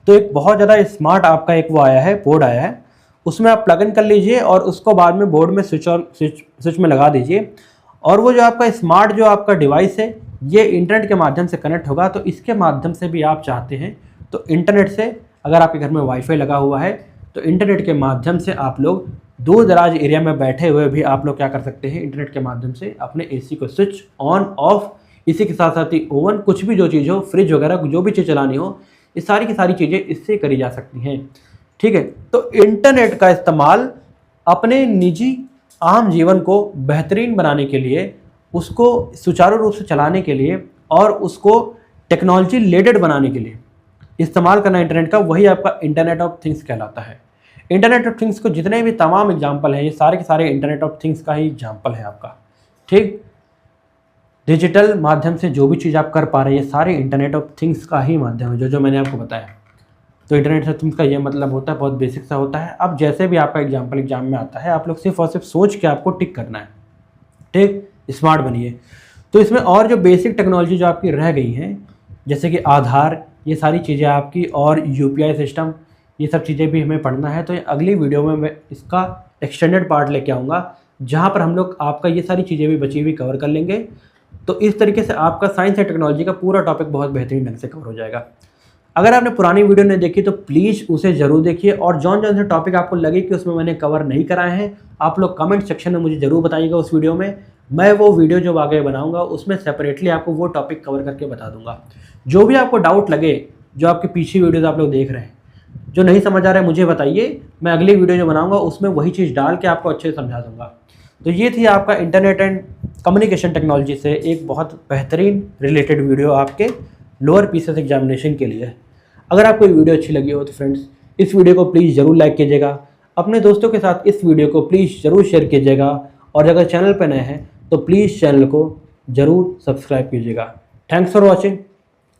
S1: तो एक बहुत ज़्यादा स्मार्ट आपका एक वो आया है, बोर्ड आया है, उसमें आप प्लग इन कर लीजिए और उसको बाद में बोर्ड में स्विच में लगा दीजिए, और वो जो आपका स्मार्ट जो आपका डिवाइस है ये इंटरनेट के माध्यम से कनेक्ट होगा। तो इसके माध्यम से भी आप चाहते हैं तो इंटरनेट से, अगर आपके घर में वाईफाई लगा हुआ है तो इंटरनेट के माध्यम से आप लोग दूर दराज एरिया में बैठे हुए भी आप लोग क्या कर सकते हैं, इंटरनेट के माध्यम से अपने एसी को स्विच ऑन ऑफ, इसी के साथ साथ ही ओवन, कुछ भी जो चीज़ हो, फ्रिज वगैरह जो भी चीज़ चलानी हो, ये सारी की सारी चीज़ें इससे करी जा सकती हैं। ठीक है, तो इंटरनेट का इस्तेमाल अपने निजी आम जीवन को बेहतरीन बनाने के लिए, उसको सुचारू रूप से चलाने के लिए और उसको टेक्नोलॉजी रिलेटेड बनाने के लिए इस्तेमाल करना इंटरनेट का, वही आपका इंटरनेट ऑफ थिंग्स कहलाता है। इंटरनेट ऑफ थिंग्स को जितने भी तमाम एग्जाम्पल हैं, ये सारे के सारे इंटरनेट ऑफ थिंग्स का ही एग्जाम्पल है आपका। ठीक, डिजिटल माध्यम से जो भी चीज़ आप कर पा रहे हैं ये सारे इंटरनेट ऑफ थिंग्स का ही माध्यम है, जो मैंने आपको बताया। तो इंटरनेट ऑफ थिंग्स का ये मतलब होता है, बहुत बेसिक सा होता है। अब जैसे भी आपका एग्जाम में आता है, आप लोग सिर्फ और सिर्फ सोच के आपको टिक करना है, ठीक, स्मार्ट बनिए। तो इसमें और जो बेसिक टेक्नोलॉजी जो आपकी रह गई हैं, जैसे कि आधार, ये सारी चीज़ें आपकी, और यूपीआई सिस्टम, ये सब चीज़ें भी हमें पढ़ना है। तो अगली वीडियो में मैं इसका एक्सटेंडेड पार्ट लेके आऊँगा, जहाँ पर हम लोग आपका ये सारी चीज़ें भी बची हुई कवर कर लेंगे। तो इस तरीके से आपका साइंस एंड टेक्नोलॉजी का पूरा टॉपिक बहुत बेहतरीन ढंग से कवर हो जाएगा। अगर आपने पुरानी वीडियो नहीं देखी तो प्लीज़ उसे ज़रूर देखिए, और जौन जौन से टॉपिक आपको लगे कि उसमें मैंने कवर नहीं कराए हैं, आप लोग कमेंट सेक्शन में मुझे ज़रूर बताइएगा। उस वीडियो में मैं वो वीडियो जो आगे बनाऊंगा उसमें सेपरेटली आपको वो टॉपिक कवर करके बता दूंगा। जो भी आपको डाउट लगे, जो आपके पीछे वीडियोज़ आप लोग देख रहे हैं, जो नहीं समझ आ रहा है मुझे बताइए, मैं अगली वीडियो जो बनाऊंगा उसमें वही चीज़ डाल के आपको अच्छे से समझा दूंगा। तो ये थी आपका इंटरनेट एंड कम्युनिकेशन टेक्नोलॉजी से एक बहुत बेहतरीन रिलेटेड वीडियो आपके लोअर पीसीएस एग्जामिनेशन के लिए। अगर आपको ये वीडियो अच्छी लगी हो तो फ्रेंड्स इस वीडियो को प्लीज़ ज़रूर लाइक कीजिएगा, अपने दोस्तों के साथ इस वीडियो को प्लीज़ ज़रूर शेयर कीजिएगा, और अगर चैनल पर नए हैं तो प्लीज़ चैनल को ज़रूर सब्सक्राइब कीजिएगा। थैंक्स फॉर वॉचिंग,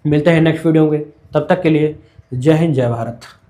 S1: मिलते हैं नेक्स्ट वीडियो में, तब तक के लिए जय हिंद, जय भारत।